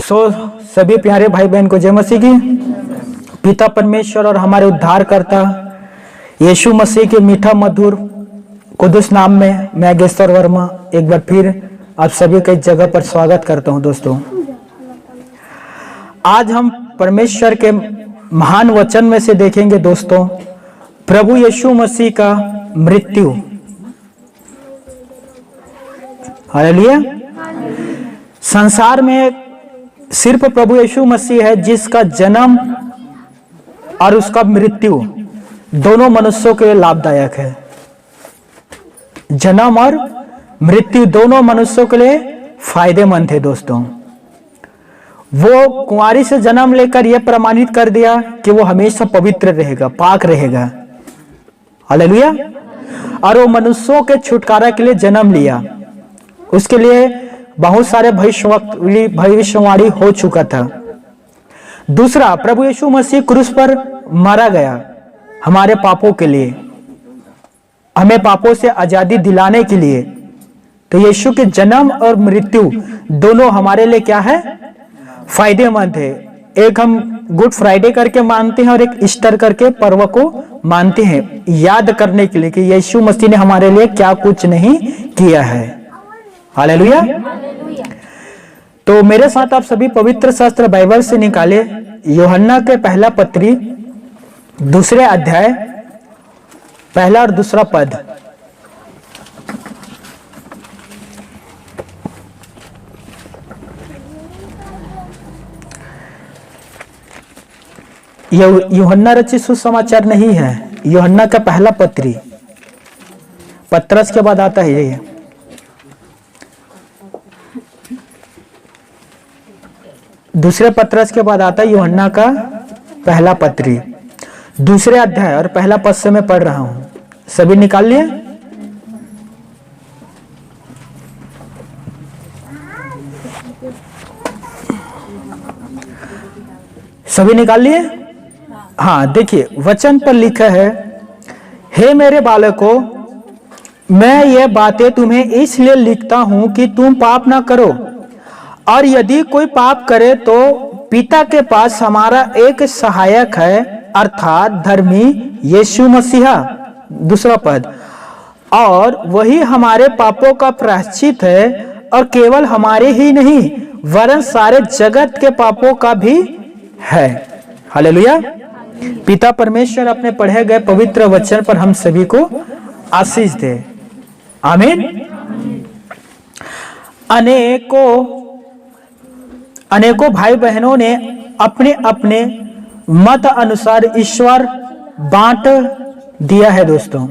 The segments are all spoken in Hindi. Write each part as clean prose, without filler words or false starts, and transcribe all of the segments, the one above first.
सभी प्यारे भाई बहन को जय मसीह की। पिता परमेश्वर और हमारे उद्धारकर्ता यीशु मसीह के मीठा मधुर कुदुस नाम में मैं गेस्टर वर्मा एक बार फिर आप सभी के जगह पर स्वागत करता हूं। दोस्तों, आज हम परमेश्वर के महान वचन में से देखेंगे दोस्तों, प्रभु यीशु मसीह का मृत्यु। हालेलुया। संसार में सिर्फ प्रभु यीशु मसीह है जिसका जन्म और उसका मृत्यु दोनों मनुष्यों के लिए लाभदायक है। जन्म और मृत्यु दोनों मनुष्यों के लिए फायदेमंद है। दोस्तों, वो कुंवारी से जन्म लेकर यह प्रमाणित कर दिया कि वो हमेशा पवित्र रहेगा, पाक रहेगा। हालेलुया। और वो मनुष्यों के छुटकारा के लिए जन्म लिया। उसके लिए बहुत सारे भविष्यवाणी हो चुका था। दूसरा, प्रभु यीशु मसीह क्रूस पर मारा गया हमारे पापों के लिए, हमें पापों से आजादी दिलाने के लिए। तो यीशु के जन्म और मृत्यु दोनों हमारे लिए क्या है? फायदेमंद है। एक हम गुड फ्राइडे करके मानते हैं और एक ईस्टर करके पर्व को मानते हैं, याद करने के लिए कि यीशु मसीह ने हमारे लिए क्या कुछ नहीं किया है। हालेलुया। तो मेरे साथ आप सभी पवित्र शास्त्र बाइबल से निकाले यूहन्ना के पहला पत्री दूसरे अध्याय पहला और दूसरा पद। यूहन्ना रचित सुसमाचार नहीं है, यूहन्ना का पहला पत्री, पत्रस के बाद आता है ये। दूसरे पत्रस के बाद आता है यूहन्ना का पहला पत्री, दूसरे अध्याय और पहला पद से मैं पढ़ रहा हूं। सभी निकाल लिए? सभी निकाल लिए? हाँ, देखिए वचन पर लिखा है, हे मेरे बालकों, मैं ये बातें तुम्हें इसलिए लिखता हूं कि तुम पाप ना करो, और यदि कोई पाप करे तो पिता के पास हमारा एक सहायक है, अर्थात धर्मी यीशु मसीहा। दूसरा पद, और वही हमारे पापों का प्रायश्चित है, और केवल हमारे ही नहीं वरन सारे जगत के पापों का भी है। हालेलुया। पिता परमेश्वर अपने पढ़े गए पवित्र वचन पर हम सभी को आशीष दे। आमीन। अनेकों भाई बहनों ने अपने अपने मत अनुसार ईश्वर बांट दिया है। दोस्तों,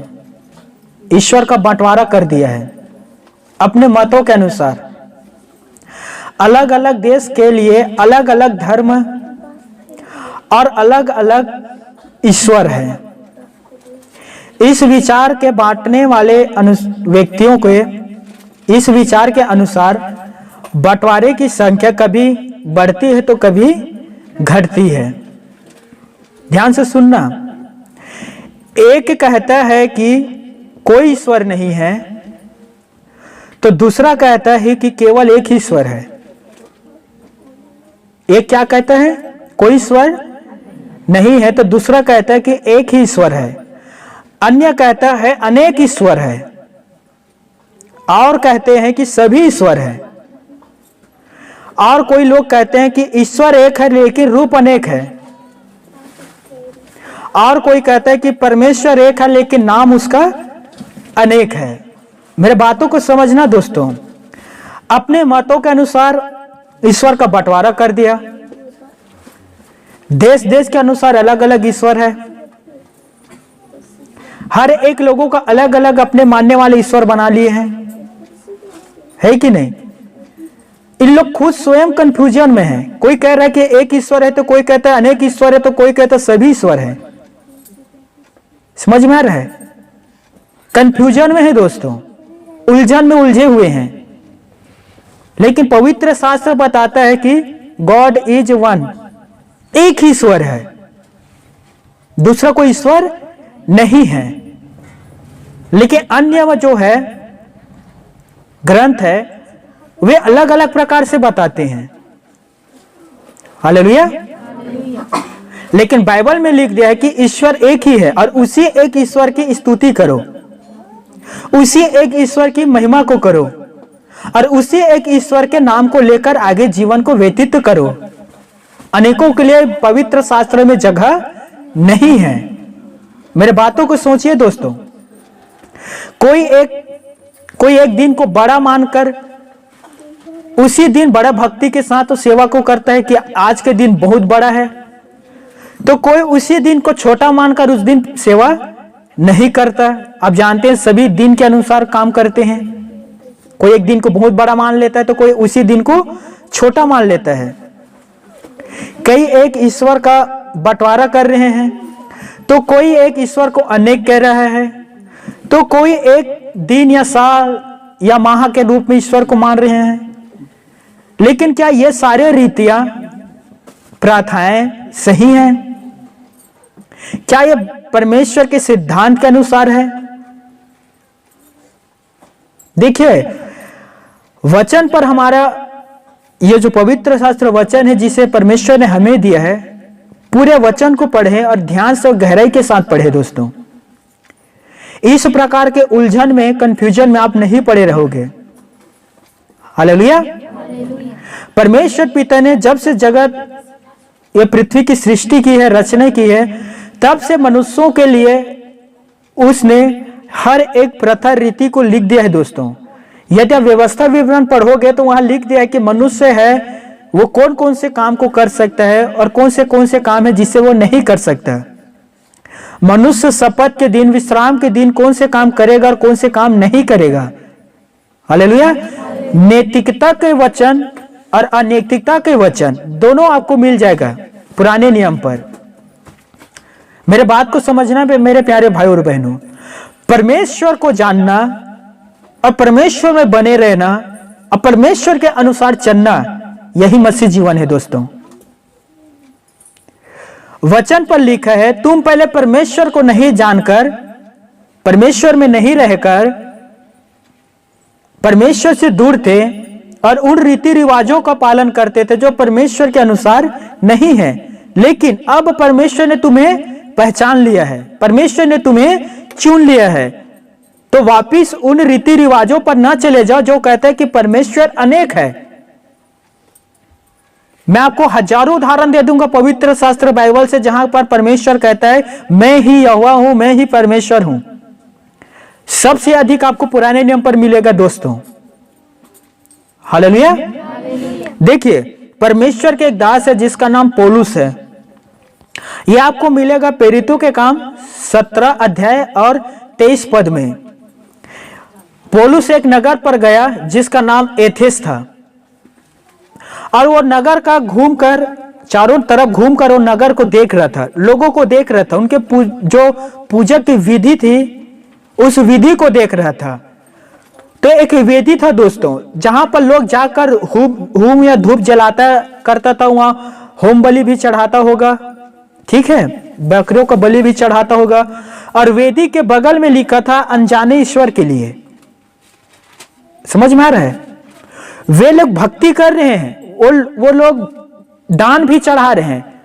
ईश्वर का बंटवारा कर दिया है अपने मतों के अनुसार। अलग अलग देश के लिए अलग अलग धर्म और अलग अलग ईश्वर है। इस विचार के बांटने वाले व्यक्तियों के इस विचार के अनुसार बंटवारे की संख्या कभी बढ़ती है तो कभी घटती है। ध्यान से सुनना। एक कहता है कि कोई ईश्वर नहीं है, तो दूसरा कहता है कि केवल एक ही ईश्वर है। एक क्या कहता है? कोई ईश्वर नहीं है, तो दूसरा कहता है कि एक ही ईश्वर है। अन्य कहता है अनेक ईश्वर है, और कहते हैं कि सभी ईश्वर है। और कोई लोग कहते हैं कि ईश्वर एक है लेकिन रूप अनेक है। और कोई कहता है कि परमेश्वर एक है लेकिन नाम उसका अनेक है। मेरे बातों को समझना दोस्तों। अपने मतों के अनुसार ईश्वर का बंटवारा कर दिया। देश देश के अनुसार अलग अलग ईश्वर है। हर एक लोगों का अलग अलग अपने मानने वाले ईश्वर बना लिए हैं, है कि नहीं? इन लोग खुद स्वयं कंफ्यूजन में है। कोई कह रहा है कि एक ईश्वर है, तो कोई कहता है अनेक ईश्वर है, तो कोई कहता है सभी ईश्वर है। समझ में आ रहा है? कंफ्यूजन में है दोस्तों, उलझन में उलझे हुए हैं। लेकिन पवित्र शास्त्र बताता है कि गॉड इज वन, एक ही ईश्वर है, दूसरा कोई ईश्वर नहीं है। लेकिन अन्य जो है ग्रंथ है वे अलग अलग प्रकार से बताते हैं। हालेलुया। लेकिन बाइबल में लिख दिया है कि ईश्वर एक ही है और उसी एक ईश्वर की स्तुति करो, उसी एक ईश्वर की महिमा को करो और उसी एक ईश्वर के नाम को लेकर आगे जीवन को व्यतीत करो। अनेकों के लिए पवित्र शास्त्र में जगह नहीं है। मेरे बातों को सोचिए दोस्तों, कोई एक दिन को बड़ा मानकर उसी दिन बड़ा भक्ति के साथ तो सेवा को करता है कि आज के दिन बहुत बड़ा है, तो कोई उसी दिन को छोटा मानकर उस दिन सेवा नहीं करता। आप जानते हैं सभी दिन के अनुसार काम करते हैं। कोई एक दिन को बहुत बड़ा मान लेता है तो कोई उसी दिन को छोटा मान लेता है। कई एक ईश्वर का बंटवारा कर रहे हैं, तो कोई एक ईश्वर को अनेक कह रहा है, तो कोई एक दिन या साल या माह के रूप में ईश्वर को मान रहे हैं। लेकिन क्या ये सारे रीतियां प्रथाएं सही हैं? क्या ये परमेश्वर के सिद्धांत के अनुसार है? देखिए, वचन पर हमारा ये जो पवित्र शास्त्र वचन है जिसे परमेश्वर ने हमें दिया है, पूरे वचन को पढ़े और ध्यान से और गहराई के साथ पढ़े दोस्तों। इस प्रकार के उलझन में, कंफ्यूजन में आप नहीं पड़े रहोगे। हालेलुया। परमेश्वर पिता ने जब से जगत ये पृथ्वी की सृष्टि की है, रचना की है, तब से मनुष्यों के लिए उसने हर एक प्रथा रीति को लिख दिया है दोस्तों। यदि आप व्यवस्था विवरण पढ़ोगे तो वहां लिख दिया है कि मनुष्य है वो कौन कौन से काम को कर सकता है और कौन से काम है जिससे वो नहीं कर सकता। मनुष्य शपथ के दिन, विश्राम के दिन कौन से काम करेगा और कौन से काम नहीं करेगा। हालेलुया। नैतिकता के वचन और अनैतिकता के वचन दोनों आपको मिल जाएगा पुराने नियम पर। मेरे बात को समझना मेरे प्यारे भाई और बहनों, परमेश्वर को जानना और परमेश्वर में बने रहना और परमेश्वर के अनुसार चलना, यही मसीह जीवन है दोस्तों। वचन पर लिखा है, तुम पहले परमेश्वर को नहीं जानकर, परमेश्वर में नहीं रहकर परमेश्वर से दूर थे और उन रीति रिवाजों का पालन करते थे जो परमेश्वर के अनुसार नहीं है। लेकिन अब परमेश्वर ने तुम्हें पहचान लिया है, परमेश्वर ने तुम्हें चुन लिया है, तो वापिस उन रीति रिवाजों पर ना चले जाओ जो कहते हैं कि परमेश्वर अनेक है। मैं आपको हजारों उदाहरण दे दूंगा पवित्र शास्त्र बाइबल से, जहां पर परमेश्वर कहता है मैं ही यहोवा हूं, मैं ही परमेश्वर हूं। सबसे अधिक आपको पुराने नियम पर मिलेगा दोस्तों। हालेलुया। देखिए, परमेश्वर के एक दास है जिसका नाम पौलुस है। यह आपको मिलेगा प्रेरितों के काम 17 अध्याय और 23 पद में। पौलुस एक नगर पर गया जिसका नाम एथेंस था, और वो नगर का घूमकर, चारों तरफ घूमकर वो नगर को देख रहा था, लोगों को देख रहा था, उनके जो पूजा की विधि थी उस विधि को देख रहा था। तो एक वेदी था दोस्तों, जहां पर लोग जाकर होम या धूप जलाता करता था, वहां होम बलि भी चढ़ाता होगा, ठीक है, बकरियों का बलि भी चढ़ाता होगा। और वेदी के बगल में लिखा था अनजाने ईश्वर के लिए। समझ में आ रहा है? वे लोग भक्ति कर रहे हैं, वो लोग दान भी चढ़ा रहे हैं,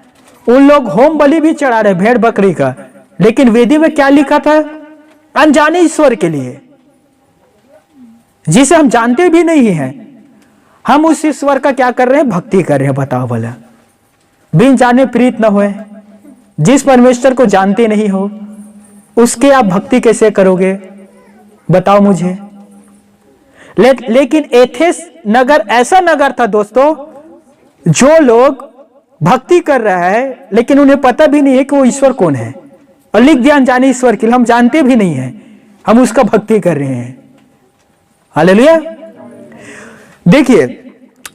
उन लोग होम बलि भी चढ़ा रहे हैं भेड़ बकरी का, लेकिन वेदी में क्या लिखा था? अनजाने ईश्वर के लिए, जिसे हम जानते भी नहीं हैं। हम उस ईश्वर का क्या कर रहे हैं? भक्ति कर रहे हैं। बताओ भला, बिन जाने प्रीत न होए। जिस परमेश्वर को जानते नहीं हो उसके आप भक्ति कैसे करोगे? बताओ मुझे। लेकिन एथेंस नगर ऐसा नगर था दोस्तों, जो लोग भक्ति कर रहा है लेकिन उन्हें पता भी नहीं है कि वो ईश्वर कौन है, और लिख दिया अनजाने ईश्वर के लिए। हम जानते भी नहीं है, हम उसका भक्ति कर रहे हैं। हालेलुया। देखिए,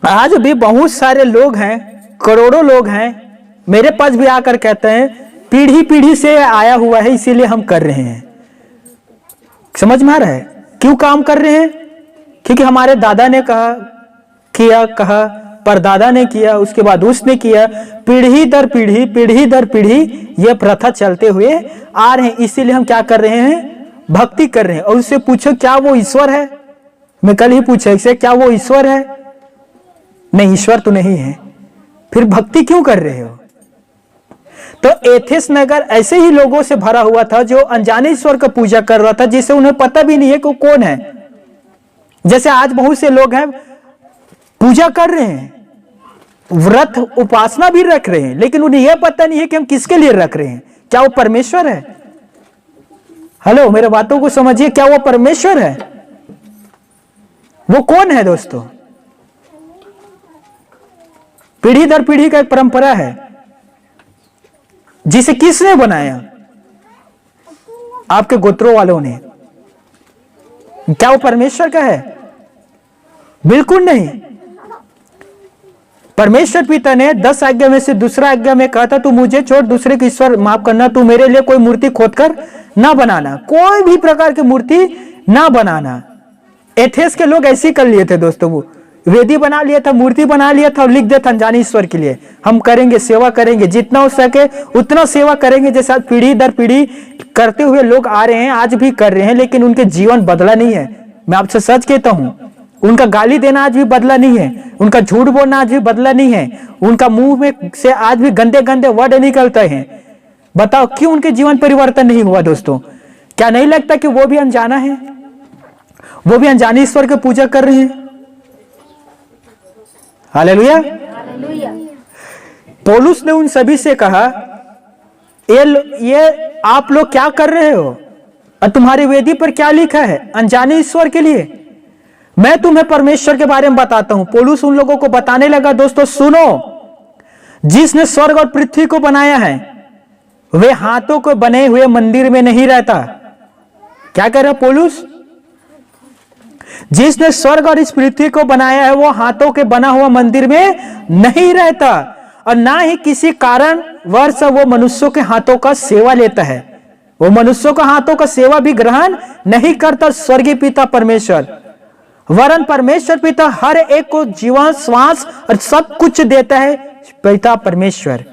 आज भी बहुत सारे लोग हैं, करोड़ों लोग हैं, मेरे पास भी आकर कहते हैं पीढ़ी पीढ़ी से आया हुआ है इसीलिए हम कर रहे हैं। समझ में आ रहा है? क्यों काम कर रहे हैं? क्योंकि हमारे दादा ने कहा, परदादा ने किया, उसके बाद उसने किया, पीढ़ी दर पीढ़ी यह प्रथा चलते हुए आ रहे हैं। इसीलिए हम क्या कर रहे हैं? भक्ति कर रहे हैं। और उससे पूछो क्या वो ईश्वर है? मैं कल ही पूछा इससे, क्या वो ईश्वर है? नहीं, ईश्वर तो नहीं है। फिर भक्ति क्यों कर रहे हो? तो एथेंस नगर ऐसे ही लोगों से भरा हुआ था जो अनजाने ईश्वर का पूजा कर रहा था, जिसे उन्हें पता भी नहीं है कि वो कौन है। जैसे आज बहुत से लोग हैं, पूजा कर रहे हैं, व्रत उपासना भी रख रहे हैं, लेकिन उन्हें यह पता नहीं है कि हम किसके लिए रख रहे हैं। क्या वो परमेश्वर है? हेलो, मेरे बातों को समझिए। क्या वो परमेश्वर है? वो कौन है दोस्तों? पीढ़ी दर पीढ़ी का एक परंपरा है जिसे किसने बनाया? आपके गोत्रों वालों ने। क्या वो परमेश्वर का है? बिल्कुल नहीं। परमेश्वर पिता ने 10 आज्ञा में से दूसरा आज्ञा में कहा था, तू मुझे छोड़ दूसरे के ईश्वर, माफ करना, तू मेरे लिए कोई मूर्ति खोदकर ना बनाना, कोई भी प्रकार की मूर्ति ना बनाना। एथेंस के लोग ऐसे ही कर लिए थे दोस्तों। वो वेदी बना लिया था, मूर्ति बना लिया था और लिख दिया था अनजाने ईश्वर के लिए हम करेंगे, सेवा करेंगे, जितना हो सके उतना सेवा करेंगे। जैसे पीढ़ी दर पीढ़ी करते हुए लोग आ रहे हैं, आज भी कर रहे हैं, लेकिन उनके जीवन बदला नहीं है। मैं आपसे सच कहता हूं, उनका गाली देना आज भी बदला नहीं है, उनका झूठ बोलना आज भी बदला नहीं है, उनका मुंह में से आज भी गंदे गंदे वर्ड निकलते हैं। बताओ क्यों उनके जीवन परिवर्तन नहीं हुआ दोस्तों? क्या नहीं लगता कि वो भी अनजाना है? वो भी अनजाने ईश्वर की पूजा कर रहे हैं। हालेलुया। पौलुस ने उन सभी से कहा, ये आप लोग क्या कर रहे हो और तुम्हारी वेदी पर क्या लिखा है? अनजाने ईश्वर के लिए। मैं तुम्हें परमेश्वर के बारे में बताता हूं। पौलुस उन लोगों को बताने लगा, दोस्तों सुनो, जिसने स्वर्ग और पृथ्वी को बनाया है वे हाथों को बने हुए मंदिर में नहीं रहता। क्या कह रहा पौलुस? जिसने स्वर्ग और इस पृथ्वी को बनाया है वो हाथों के बना हुआ मंदिर में नहीं रहता, और ना ही किसी कारण वर्ष वो मनुष्यों के हाथों का सेवा लेता है। वो मनुष्यों के हाथों का सेवा भी ग्रहण नहीं करता स्वर्गीय पिता परमेश्वर, वरन परमेश्वर पिता हर एक को जीवन, श्वास और सब कुछ देता है। पिता परमेश्वर।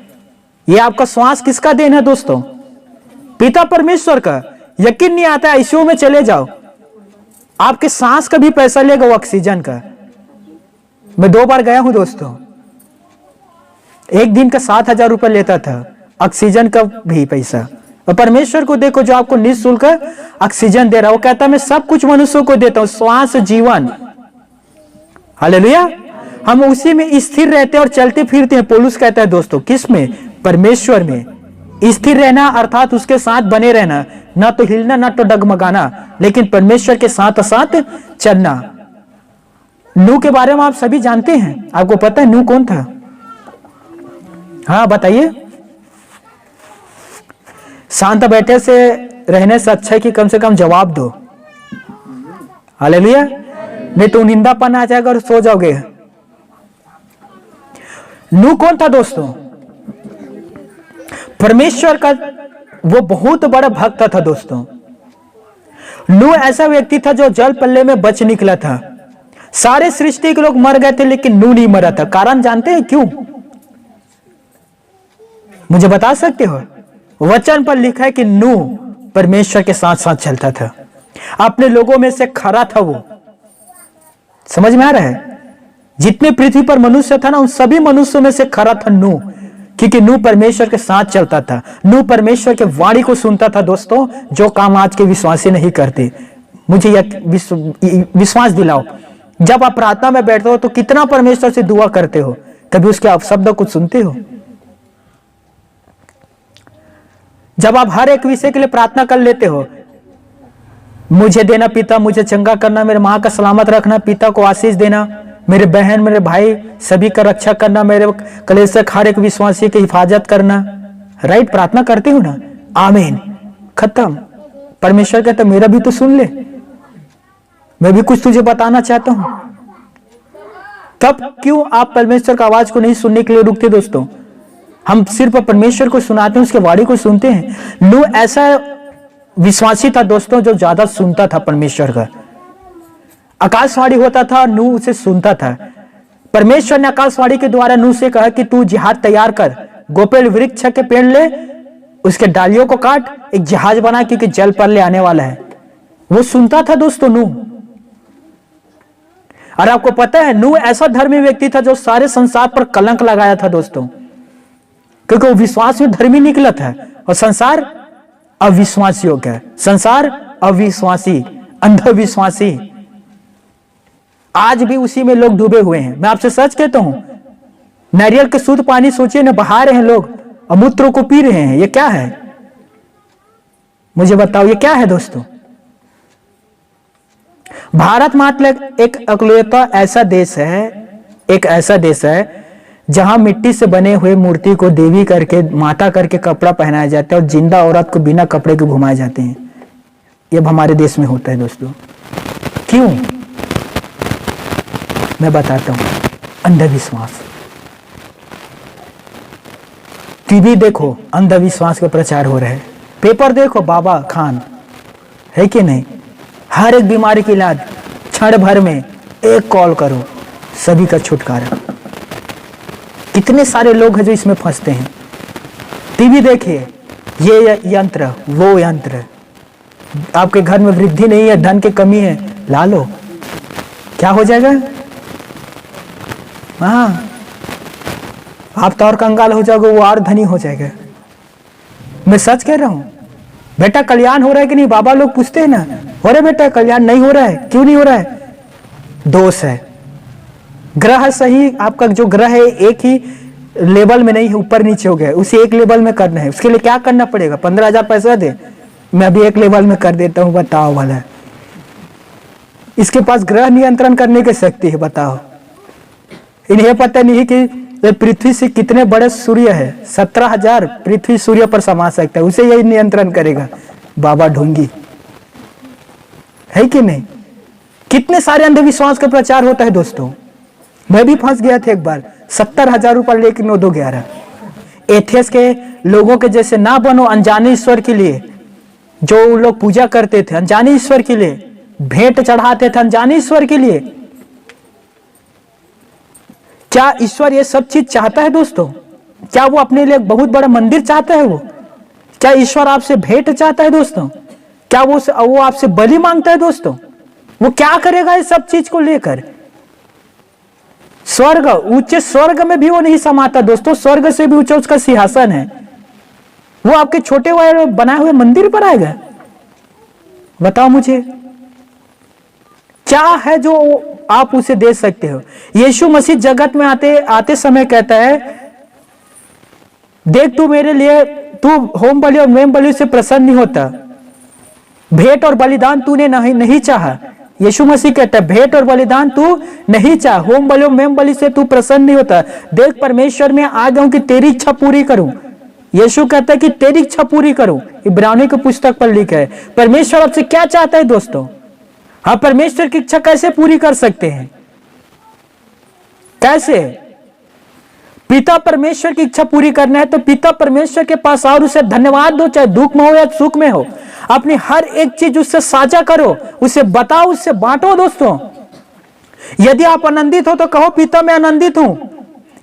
ये आपका श्वास किसका देन है दोस्तों? पिता परमेश्वर का। यकीन नहीं आता, आईसीयू में चले जाओ, आपके सांस का भी पैसा लेगा वो, ऑक्सीजन का। मैं 2 बार गया हूं दोस्तों, एक दिन का 7,000 रुपया लेता था, ऑक्सीजन का भी पैसा। और परमेश्वर को देखो जो आपको निःशुल्क ऑक्सीजन दे रहा है। वो कहता है मैं सब कुछ मनुष्यों को देता हूं, श्वास, जीवन। हालेलुया। हम उसी में स्थिर रहते हैं और चलते फिरते हैं। पौलुस कहता है दोस्तों, किस में? परमेश्वर में स्थिर रहना, अर्थात उसके साथ बने रहना, ना तो हिलना ना तो डगमगाना, लेकिन परमेश्वर के साथ साथ चलना। नूह के बारे में आप सभी जानते हैं। आपको पता है नूह कौन था? हाँ बताइए। शांत बैठे से रहने से अच्छा है कि कम से कम जवाब दो। हालेलुया। नहीं तो निंदापन आ जाएगा और सो जाओगे। नूह कौन था दोस्तों? परमेश्वर का वो बहुत बड़ा भक्त था दोस्तों। नूह ऐसा व्यक्ति था जो जल पल्ले में बच निकला था। सारे सृष्टि के लोग मर गए थे लेकिन नूह नहीं मरा था। कारण जानते हैं क्यों? मुझे बता सकते हो? वचन पर लिखा है कि नूह परमेश्वर के साथ साथ चलता था, अपने लोगों में से खरा था। वो समझ में आ रहा है? जितने पृथ्वी पर मनुष्य था ना, उन सभी मनुष्यों में से खरा था नूह, क्योंकि नूह परमेश्वर के साथ चलता था। नूह परमेश्वर के वाणी को सुनता था दोस्तों, जो काम आज के विश्वासी नहीं करते। मुझे विश्वास दिलाओ, जब आप प्रार्थना में बैठते हो तो कितना परमेश्वर से दुआ करते हो? कभी उसके आप शब्द को सुनते हो? जब आप हर एक विषय के लिए प्रार्थना कर लेते हो, मुझे देना पिता, मुझे चंगा करना, मेरे माँ का सलामत रखना, पिता को आशीष देना, मेरे बहन मेरे भाई सभी का रक्षा करना, मेरे कलेशक हर एक विश्वासी की हिफाजत करना, राइट? प्रार्थना करते हो ना? आमीन, खत्म। परमेश्वर कहता मेरा भी तो सुन ले, मैं भी कुछ तुझे बताना चाहता हूं। तब क्यों आप परमेश्वर का आवाज को नहीं सुनने के लिए रुकते दोस्तों? हम सिर्फ परमेश्वर को सुनाते हैं, उसके वाणी को सुनते हैं। नूह ऐसा विश्वासी था दोस्तों जो ज्यादा सुनता था परमेश्वर का। आकाशवाणी होता था, नूह उसे सुनता था। परमेश्वर ने आकाशवाणी के द्वारा नूह से कहा कि तू जहाज तैयार कर, गोपेल वृक्ष के पेड़ ले, उसके डालियों को काट, एक जहाज बना, क्योंकि जल पर ले आने वाला है। वो सुनता था दोस्तों नूह। और आपको पता है नूह ऐसा धर्मी व्यक्ति था जो सारे संसार पर कलंक लगाया था दोस्तों, क्योंकि वो विश्वास में धर्मी निकला था और संसार अविश्वासी हो गया। संसार अविश्वासी, अंधविश्वासी, आज भी उसी में लोग डूबे हुए हैं। मैं आपसे सच कहता हूं, नारियल के शुद्ध पानी सोचिए ना, बहा रहे हैं लोग और मूत्रों को पी रहे हैं। ये क्या है? मुझे बताओ ये क्या है दोस्तों? भारत मात्र एक अकलौता ऐसा देश है, एक ऐसा देश है जहां मिट्टी से बने हुए मूर्ति को देवी करके, माता करके कपड़ा पहनाया जाता है और जिंदा औरत को बिना कपड़े के घुमाए जाते हैं। ये हमारे देश में होता है दोस्तों। क्यों? मैं बताता हूं, अंधविश्वास। टीवी देखो, अंधविश्वास का प्रचार हो रहा है। पेपर देखो, बाबा खान है कि नहीं, हर एक बीमारी की इलाज क्षण भर में एक कॉल करो, सभी का छुटकारा। कितने सारे लोग हैं जो इसमें फंसते हैं। टीवी देखिए, ये यंत्र, वो यंत्र, आपके घर में वृद्धि नहीं है, धन की कमी है, ला लो, क्या हो जाएगा? हाँ, आप तो और कंगाल हो जाओगे, वो और धनी हो जाएगा। मैं सच कह रहा हूं। बेटा कल्याण हो रहा है कि नहीं? बाबा लोग पूछते हैं ना, हो रहा है बेटा कल्याण? नहीं हो रहा है। क्यों नहीं हो रहा है? दोष है, ग्रह सही, आपका जो ग्रह है एक ही लेवल में नहीं है, ऊपर नीचे हो गया, उसे एक लेवल में करना है। उसके लिए क्या करना पड़ेगा? 15,000 पैसा दे, मैं अभी एक लेवल में कर देता हूं। बताओ वाला, इसके पास ग्रह नियंत्रण करने की शक्ति है। बताओ, इन्हें पता नहीं कि पृथ्वी से कितने बड़े सूर्य है, 17,000 पृथ्वी सूर्य पर समा सकता है, उसे यही नियंत्रण करेगा बाबा ढोंगी, है कि नहीं? कितने सारे अंधविश्वास का प्रचार होता है दोस्तों। मैं भी फंस गया था एक बार, 70,000 रुपये लेके 9-2-11। एथियस के लोगों के जैसे ना बनो, अनजाने ईश्वर के लिए जो लोग पूजा करते थे, अनजाने ईश्वर के लिए भेंट चढ़ाते थे, अनजाने ईश्वर के लिए। क्या ईश्वर ये सब चीज चाहता है दोस्तों? क्या वो अपने लिए बहुत बड़ा मंदिर चाहता है? वो क्या ईश्वर आपसे भेंट चाहता है दोस्तों? क्या वो आपसे बलि मांगता है दोस्तों? वो क्या करेगा इस सब चीज को लेकर? स्वर्ग, ऊंचे स्वर्ग में भी वो नहीं समाता दोस्तों, स्वर्ग से भी ऊंचा उसका सिंहासन है। वो आपके छोटे वाले बनाए हुए मंदिर पर आएगा? बताओ मुझे, क्या है जो आप उसे दे सकते हो? यीशु मसीह जगत में आते समय कहता है, देख तू मेरे लिए, तू होम बलि और मेम बलि से प्रसन्न नहीं होता, भेंट और बलिदान तूने नहीं चाहा। यीशु मसीह कहता है भेंट और बलिदान तू नहीं चाह, होम बलि और मेम बलि से तू प्रसन्न नहीं होता। देख परमेश्वर मैं आ गया हूं कि तेरी इच्छा पूरी करूं। यीशु कहता है कि तेरी इच्छा पूरी करूं। इब्रानी की पुस्तक पर लिखा है। परमेश्वर आपसे क्या चाहता है दोस्तों? हम परमेश्वर की इच्छा कैसे पूरी कर सकते हैं? कैसे? पिता परमेश्वर की इच्छा पूरी करना है तो पिता परमेश्वर के पास और उसे धन्यवाद दो, चाहे दुख में हो या सुख में हो। अपनी हर एक चीज उससे साझा करो, उसे बताओ, उससे बांटो दोस्तों। यदि आप आनंदित हो तो कहो पिता मैं आनंदित हूं।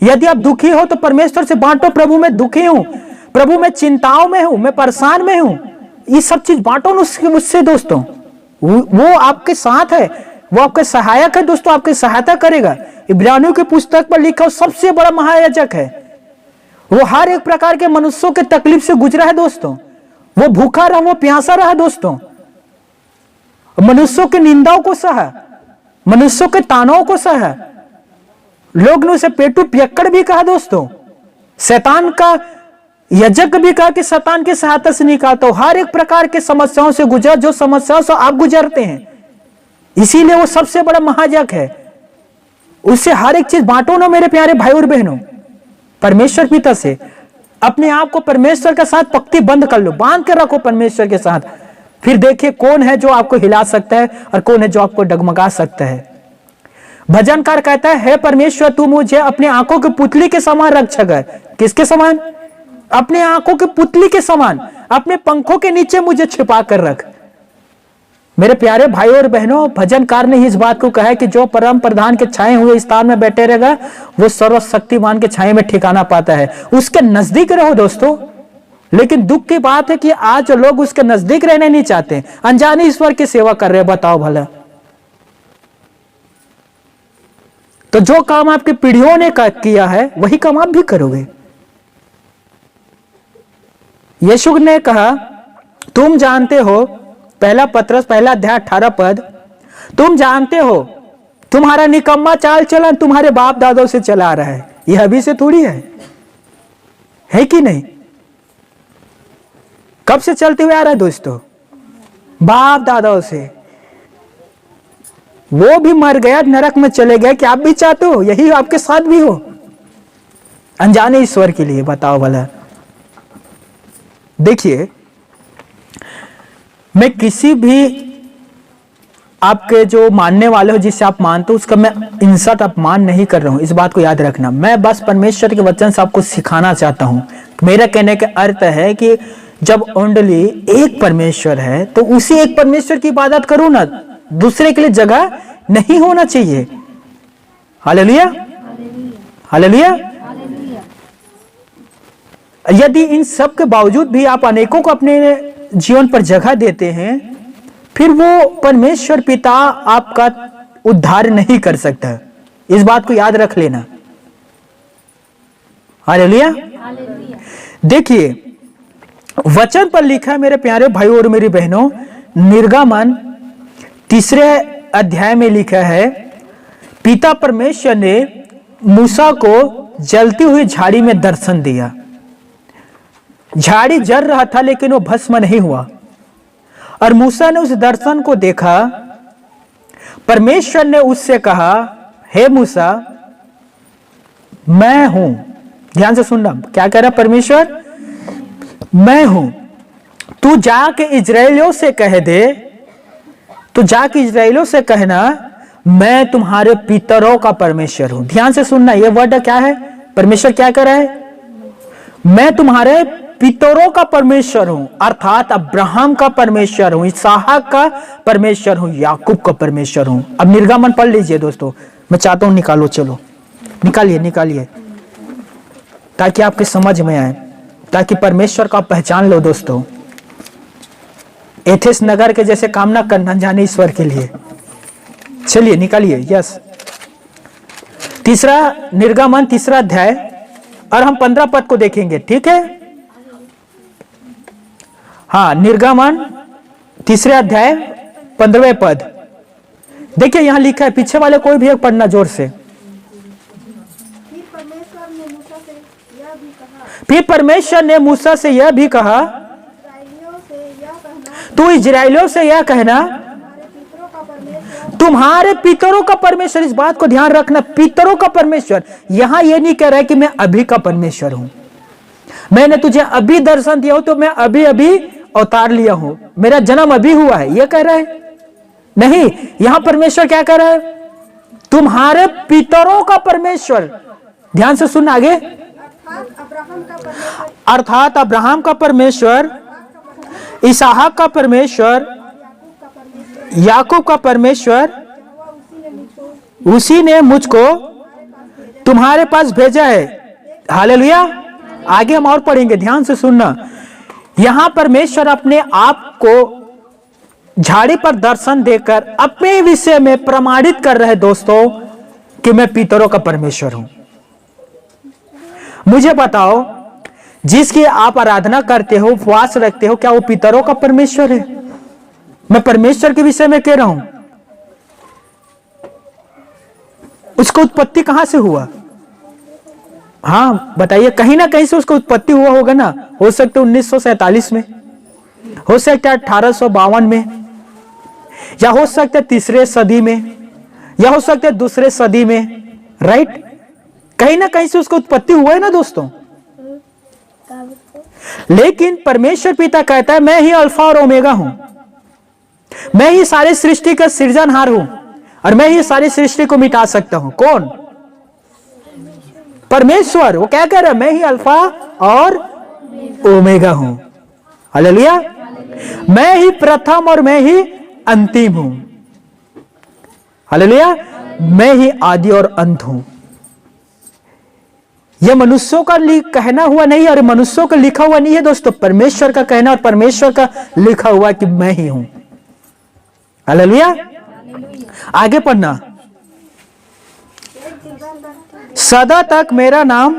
यदि आप दुखी हो तो परमेश्वर से बांटो, प्रभु मैं दुखी हूं, प्रभु मैं चिंताओं में हूं, मैं परेशान में हूं। ये सब चीज बांटो उससे दोस्तों। वो आपके साथ है, वो आपके सहायक है दोस्तों, आपकी सहायता करेगा। इब्रानियों की पुस्तक पर लिखा सबसे बड़ा महायाजक है। वो हर एक प्रकार के मनुष्यों के तकलीफ से गुजरा है दोस्तों। वो भूखा रहा, वो प्यासा रहा दोस्तों, मनुष्यों की निंदाओं को सहा, मनुष्यों के तानाओं को सहा। लोग ने उसे पेटू पियक्कड़ भी कहा दोस्तों, शैतान का यजक भी कहा कि शैतान की सहायता से निकालता हो। हर एक प्रकार के समस्याओं से गुजर, जो समस्याओं से आप गुजरते हैं, इसीलिए वो सबसे बड़ा महायाजक है। उससे हर एक चीज बांटो ना मेरे प्यारे भाई और बहनों। परमेश्वर पिता से अपने आप को परमेश्वर के साथ पक्ति बंद कर लो, बांध के रखो परमेश्वर के साथ। फिर देखिए कौन है जो आपको हिला सकता है और कौन है जो आपको डगमगा सकता है। भजनकार कहता है, हे परमेश्वर तू मुझे अपने आंखों की पुतली के समान रक्षक है। किसके समान? अपने आंखों की पुतली के समान। अपने पंखों के नीचे मुझे छिपा कर रख। मेरे प्यारे भाइयों और बहनों, भजनकार ने इस बात को कहा है कि जो परम प्रधान के छाए हुए स्थान में बैठे रहेगा वो सर्वशक्तिमान के छाए में ठिकाना पाता है। उसके नजदीक रहो दोस्तों। लेकिन दुख की बात है कि आज लोग उसके नजदीक रहने नहीं चाहते, अनजाने ईश्वर की सेवा कर रहे हैं। बताओ भला, तो जो काम आपकी पीढ़ियों ने किया है वही काम आप भी करोगे। यीशु ने कहा, तुम जानते हो, पहला पत्रस पहला अध्याय 18 पद, तुम जानते हो तुम्हारा निकम्मा चाल चलन तुम्हारे बाप दादों से चला आ रहा है, यह अभी से थोड़ी है कि नहीं? कब से चलते हुए आ रहा है दोस्तों? बाप दादाओं से। वो भी मर गया, नरक में चले गए, कि आप भी चाहते हो यही आपके साथ भी हो? अनजाने ईश्वर के लिए बताओ भला। देखिए, मैं किसी भी आपके जो मानने वाले हो, जिससे आप मानते हो, उसका मैं इंसल्ट अपमान नहीं कर रहा हूं, इस बात को याद रखना। मैं बस परमेश्वर के वचन से आपको सिखाना चाहता हूं। मेरा कहने का अर्थ है कि जब ओनली एक परमेश्वर है तो उसी एक परमेश्वर की इबादत करो ना, दूसरे के लिए जगह नहीं होना चाहिए। Hallelujah, hallelujah. यदि इन सब के बावजूद भी आप अनेकों को अपने जीवन पर जगह देते हैं, फिर वो परमेश्वर पिता आपका उद्धार नहीं कर सकता। इस बात को याद रख लेना। हालेलुया। देखिए, वचन पर लिखा है मेरे प्यारे भाइयों और मेरी बहनों, निर्गमन 3 अध्याय में लिखा है, पिता परमेश्वर ने मूसा को जलती हुई झाड़ी में दर्शन दिया। झाड़ी जल रहा था लेकिन वो भस्म नहीं हुआ। और मूसा ने उस दर्शन को देखा। परमेश्वर ने उससे कहा, हे मूसा, मैं हूं। ध्यान से सुनना, क्या कह रहा परमेश्वर? मैं हूं। तू जाके इजराइलियों से कह दे, तू जाके इजराइलियों से कहना, मैं तुम्हारे पितरों का परमेश्वर हूं। ध्यान से सुनना, यह वर्ड क्या है? परमेश्वर क्या कह रहा है? मैं तुम्हारे पितरों का परमेश्वर हूं, अर्थात अब्राहम का परमेश्वर हूं, इसहाक का परमेश्वर हूं, याकूब का परमेश्वर हूं। अब निर्गमन पढ़ लीजिए दोस्तों, मैं चाहता हूं निकालो, चलो निकालिए निकालिए, ताकि आपके समझ में आए, ताकि परमेश्वर का पहचान लो दोस्तों। एथेंस नगर के जैसे काम ना करना जाने ईश्वर के लिए। चलिए निकालिए। यस, निर्गमन 3 अध्याय, और हम 15 पद को देखेंगे, ठीक है? हाँ, निर्गमन 3 अध्याय 15वें पद। देखिए यहां लिखा है, पीछे वाले कोई भी एक पढ़ना जोर से। फिर परमेश्वर ने मूसा से यह भी कहा, तू इजराइलियों से यह कहना, तुम्हारे पितरों का परमेश्वर। इस बात को ध्यान रखना, पितरों का परमेश्वर। यहां यह नहीं कह रहा है कि मैं अभी का परमेश्वर हूं, मैंने तुझे अभी दर्शन दिया हो तो मैं अभी अभी अवतार लिया हूं, मेरा जन्म अभी हुआ है, यह कह रहा है? नहीं, यहां परमेश्वर क्या कह रहा है? तुम्हारे पितरों का परमेश्वर। ध्यान से सुन आगे, अर्थात अब्राहम का परमेश्वर, इसहाक का परमेश्वर, याकूब का परमेश्वर, उसी ने मुझको तुम्हारे पास भेजा है। हालेलुया। आगे हम और पढ़ेंगे, ध्यान से सुनना। यहां परमेश्वर अपने आप को झाड़ी पर दर्शन देकर अपने विषय में प्रमाणित कर रहे दोस्तों कि मैं पितरों का परमेश्वर हूं। मुझे बताओ, जिसकी आप आराधना करते हो, उपवास रखते हो, क्या वो पितरों का परमेश्वर है? मैं परमेश्वर के विषय में कह रहा हूं। उसका उत्पत्ति कहां से हुआ? हाँ बताइए, कहीं ना कहीं से उसका उत्पत्ति हुआ होगा ना। हो सकता है 1947 में, हो सकता है 1852 में, या हो सकता है 3रे सदी में, या हो सकता है 2रे सदी में। राइट, कहीं ना कहीं से उसका उत्पत्ति हुआ है ना दोस्तों। लेकिन परमेश्वर पिता कहता है, मैं ही अल्फा और ओमेगा हूं, मैं ही सारी सृष्टि का सृजनहार हूं, और मैं ही सारी सृष्टि को मिटा सकता हूं। कौन? परमेश्वर। वो क्या कह रहा है? मैं ही अल्फा और ओमेगा हूं। हालेलुया। मैं ही प्रथम और मैं ही अंतिम हूं। हालेलुया। मैं ही आदि और अंत हूं। यह मनुष्यों का कहना हुआ नहीं, और मनुष्यों का लिखा हुआ नहीं है दोस्तों, परमेश्वर का कहना और परमेश्वर का लिखा हुआ कि मैं ही हूं। हालेलुया। आगे पढ़ना। सदा तक मेरा नाम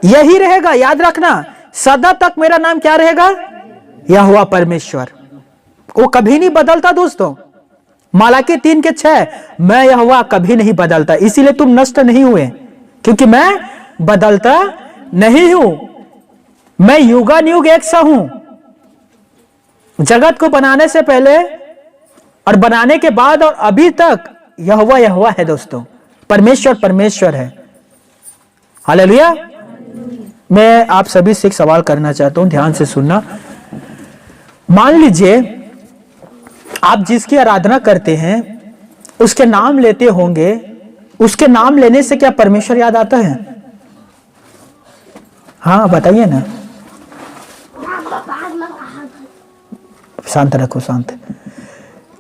यही रहेगा। याद रखना, सदा तक मेरा नाम क्या रहेगा? यहोवा परमेश्वर। वो कभी नहीं बदलता दोस्तों। मलाकी 3:6, मैं यहोवा कभी नहीं बदलता, इसीलिए तुम नष्ट नहीं हुए, क्योंकि मैं बदलता नहीं हूं। मैं युगानुयुग एक सा हूं। जगत को बनाने से पहले और बनाने के बाद और अभी तक यहोवा यहोवा है दोस्तों। परमेश्वर परमेश्वर है। हालेलुया। मैं आप सभी से एक सवाल करना चाहता हूं, ध्यान से सुनना। मान लीजिए आप जिसकी आराधना करते हैं उसके नाम लेते होंगे, उसके नाम लेने से क्या परमेश्वर याद आता है? हाँ बताइए ना। शांत रखो, शांत।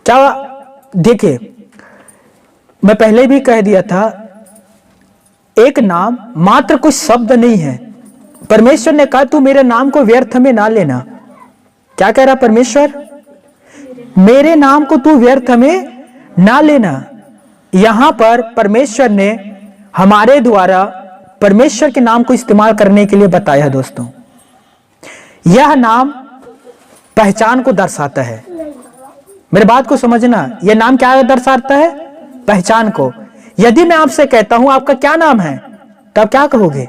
क्या देखिए, मैं पहले भी कह दिया था, एक नाम मात्र कुछ शब्द नहीं है। परमेश्वर ने कहा तू मेरे नाम को व्यर्थ में ना लेना। क्या कह रहा परमेश्वर? मेरे नाम को तू व्यर्थ में ना लेना। यहां पर परमेश्वर ने हमारे द्वारा परमेश्वर के नाम को इस्तेमाल करने के लिए बताया है दोस्तों। यह नाम पहचान को दर्शाता है। मेरी बात को समझना, यह नाम क्या दर्शाता है? पहचान को। यदि मैं आपसे कहता हूं आपका क्या नाम है, तो आप क्या कहोगे?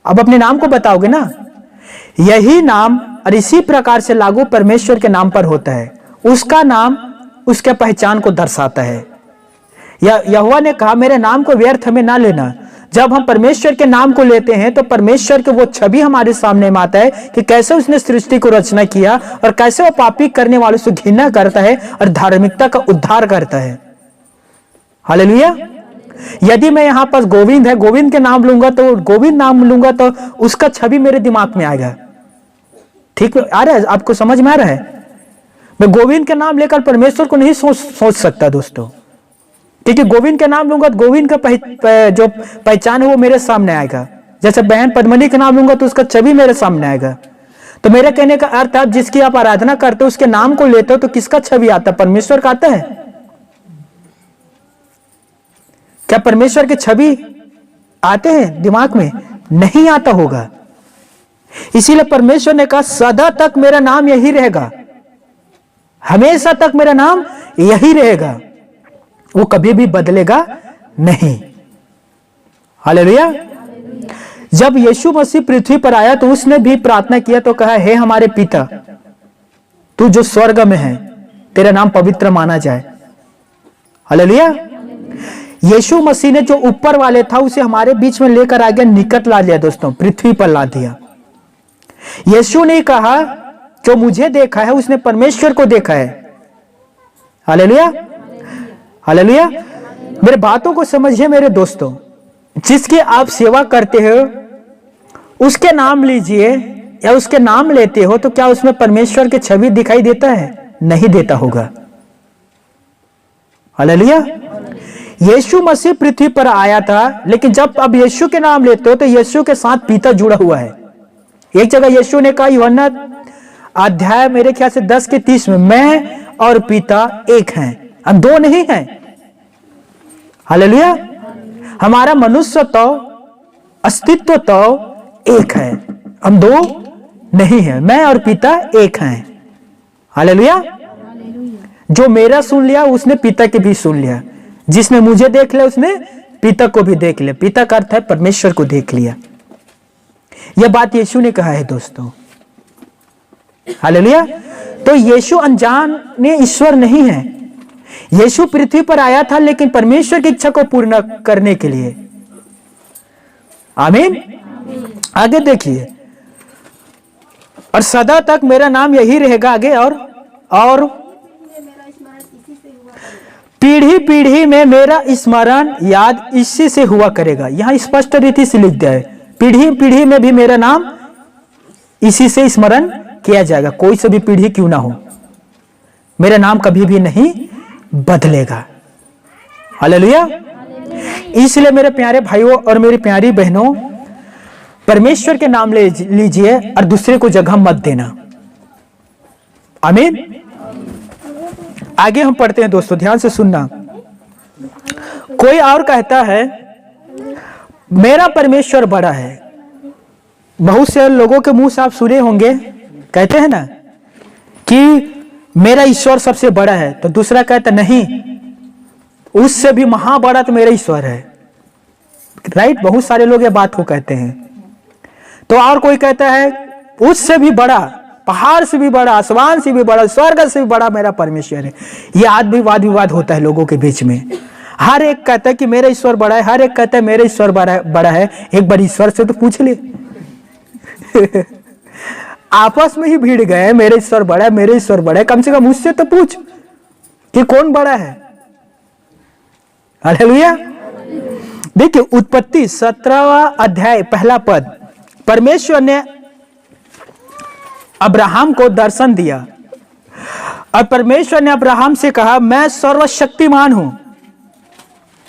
अब अपने नाम को बताओगे ना। यही नाम और इसी प्रकार से लागू परमेश्वर के नाम पर होता है। उसका नाम उसके पहचान को दर्शाता है। यहोवा ने कहा मेरे नाम को व्यर्थ में ना लेना। जब हम परमेश्वर के नाम को लेते हैं तो परमेश्वर की वो छवि हमारे सामने में आता है कि कैसे उसने सृष्टि को रचना किया और कैसे वो पापी करने वालों से घृणा करता है और धार्मिकता का उद्धार करता है। हालेलुया। यदि मैं यहां पर गोविंद है, गोविंद के नाम लूंगा, तो गोविंद नाम लूंगा तो उसका छवि मेरे दिमाग में आएगा। ठीक आ रहा है? आपको समझ में आ रहा है? मैं गोविंद के नाम लेकर परमेश्वर को नहीं सोच सकता दोस्तों, क्योंकि गोविंद के नाम लूंगा तो गोविंद का जो पहचान है वो मेरे सामने आएगा। जैसे बहन पद्मनी का नाम लूंगा तो उसका छवि मेरे सामने आएगा। तो मेरे कहने का अर्थ है, जिसकी आप आराधना करते हो उसके नाम को लेते हो तो किसका छवि आता है? परमेश्वर का आता है। क्या परमेश्वर की छवि आते हैं दिमाग में? नहीं आता होगा। इसीलिए परमेश्वर ने कहा सदा तक मेरा नाम यही रहेगा, हमेशा तक मेरा नाम यही रहेगा, वो कभी भी बदलेगा नहीं। हालेलुया। जब यीशु मसीह पृथ्वी पर आया तो उसने भी प्रार्थना किया, तो कहा हे हमारे पिता तू जो स्वर्ग में है, तेरा नाम पवित्र माना जाए। हालेलुया। यीशु मसीह ने जो ऊपर वाले था उसे हमारे बीच में लेकर आ गया, निकट ला लिया दोस्तों, पृथ्वी पर ला दिया। यीशु ने कहा जो मुझे देखा है उसने परमेश्वर को देखा है। हालेलुया। हालेलुया। मेरे बातों को समझिए मेरे दोस्तों। जिसकी आप सेवा करते हो उसके नाम लीजिए या उसके नाम लेते हो, तो क्या उसमें परमेश्वर की छवि दिखाई देता है? नहीं देता होगा। हालेलुया। यीशु मसीह पृथ्वी पर आया था, लेकिन जब अब यीशु के नाम लेते हो तो यीशु के साथ पिता जुड़ा हुआ है। एक जगह यीशु ने कहा, यूहन्ना अध्याय मेरे ख्याल से 10:30 में, मैं और पिता एक हैं, हम दो नहीं हैं। हालेलुया। हमारा मनुष्य तो अस्तित्व तो एक है, हम दो नहीं हैं, मैं और पिता एक हैं। हालेलुया। जो मेरा सुन लिया उसने पिता के भी सुन लिया, जिसने मुझे देख लिया उसने पिता को भी देख लिया। पिता का अर्थ है परमेश्वर को देख लिया। यह बात यीशु ने कहा है दोस्तों। हालेलुया। तो यीशु अनजाने ईश्वर नहीं है। यीशु पृथ्वी पर आया था लेकिन परमेश्वर की इच्छा को पूर्ण करने के लिए। आमीन। आगे देखिए, और सदा तक मेरा नाम यही रहेगा। आगे और पीढ़ी पीढ़ी में मेरा स्मरण याद इसी से हुआ करेगा। यहां स्पष्ट रीति से लिख दिया है, पीढ़ी पीढ़ी में भी मेरा नाम इसी से स्मरण किया जाएगा। कोई सी भी पीढ़ी क्यों ना हो, मेरा नाम कभी भी नहीं बदलेगा। हालेलुया। इसलिए मेरे प्यारे भाइयों और मेरी प्यारी बहनों, परमेश्वर के नाम ले लीजिए और दूसरे को जगह मत देना। आमीन। आगे हम पढ़ते हैं दोस्तों, ध्यान से सुनना। कोई और कहता है मेरा परमेश्वर बड़ा है। बहुत से लोगों के मुंह से आप सुने होंगे, कहते हैं ना कि मेरा ईश्वर सबसे बड़ा है, तो दूसरा कहता नहीं, उससे भी महाबड़ा तो मेरा ईश्वर है। राइट, बहुत सारे लोग ये बात को कहते हैं। तो और कोई कहता है उससे भी बड़ा, पहाड़ से भी बड़ा, आसमान से भी बड़ा, स्वर्ग से भी बड़ा मेरा परमेश्वर है। ये आज भी वाद विवाद होता है लोगों के बीच में। हर एक कहता है कि मेरा ईश्वर बड़ा है, हर एक कहता है मेरा ईश्वर बड़ा है। एक बार ईश्वर से तो पूछ ले। आपस में ही भीड़ गए, मेरे ईश्वर बड़ा है, मेरे ईश्वर बड़ा है। कम से कम उससे तो पूछ कि कौन बड़ा है। हालेलुया। देखिए उत्पत्ति 17वां अध्याय 1 पद, परमेश्वर ने अब्राहम को दर्शन दिया और परमेश्वर ने अब्राहम से कहा मैं सर्वशक्तिमान हूं।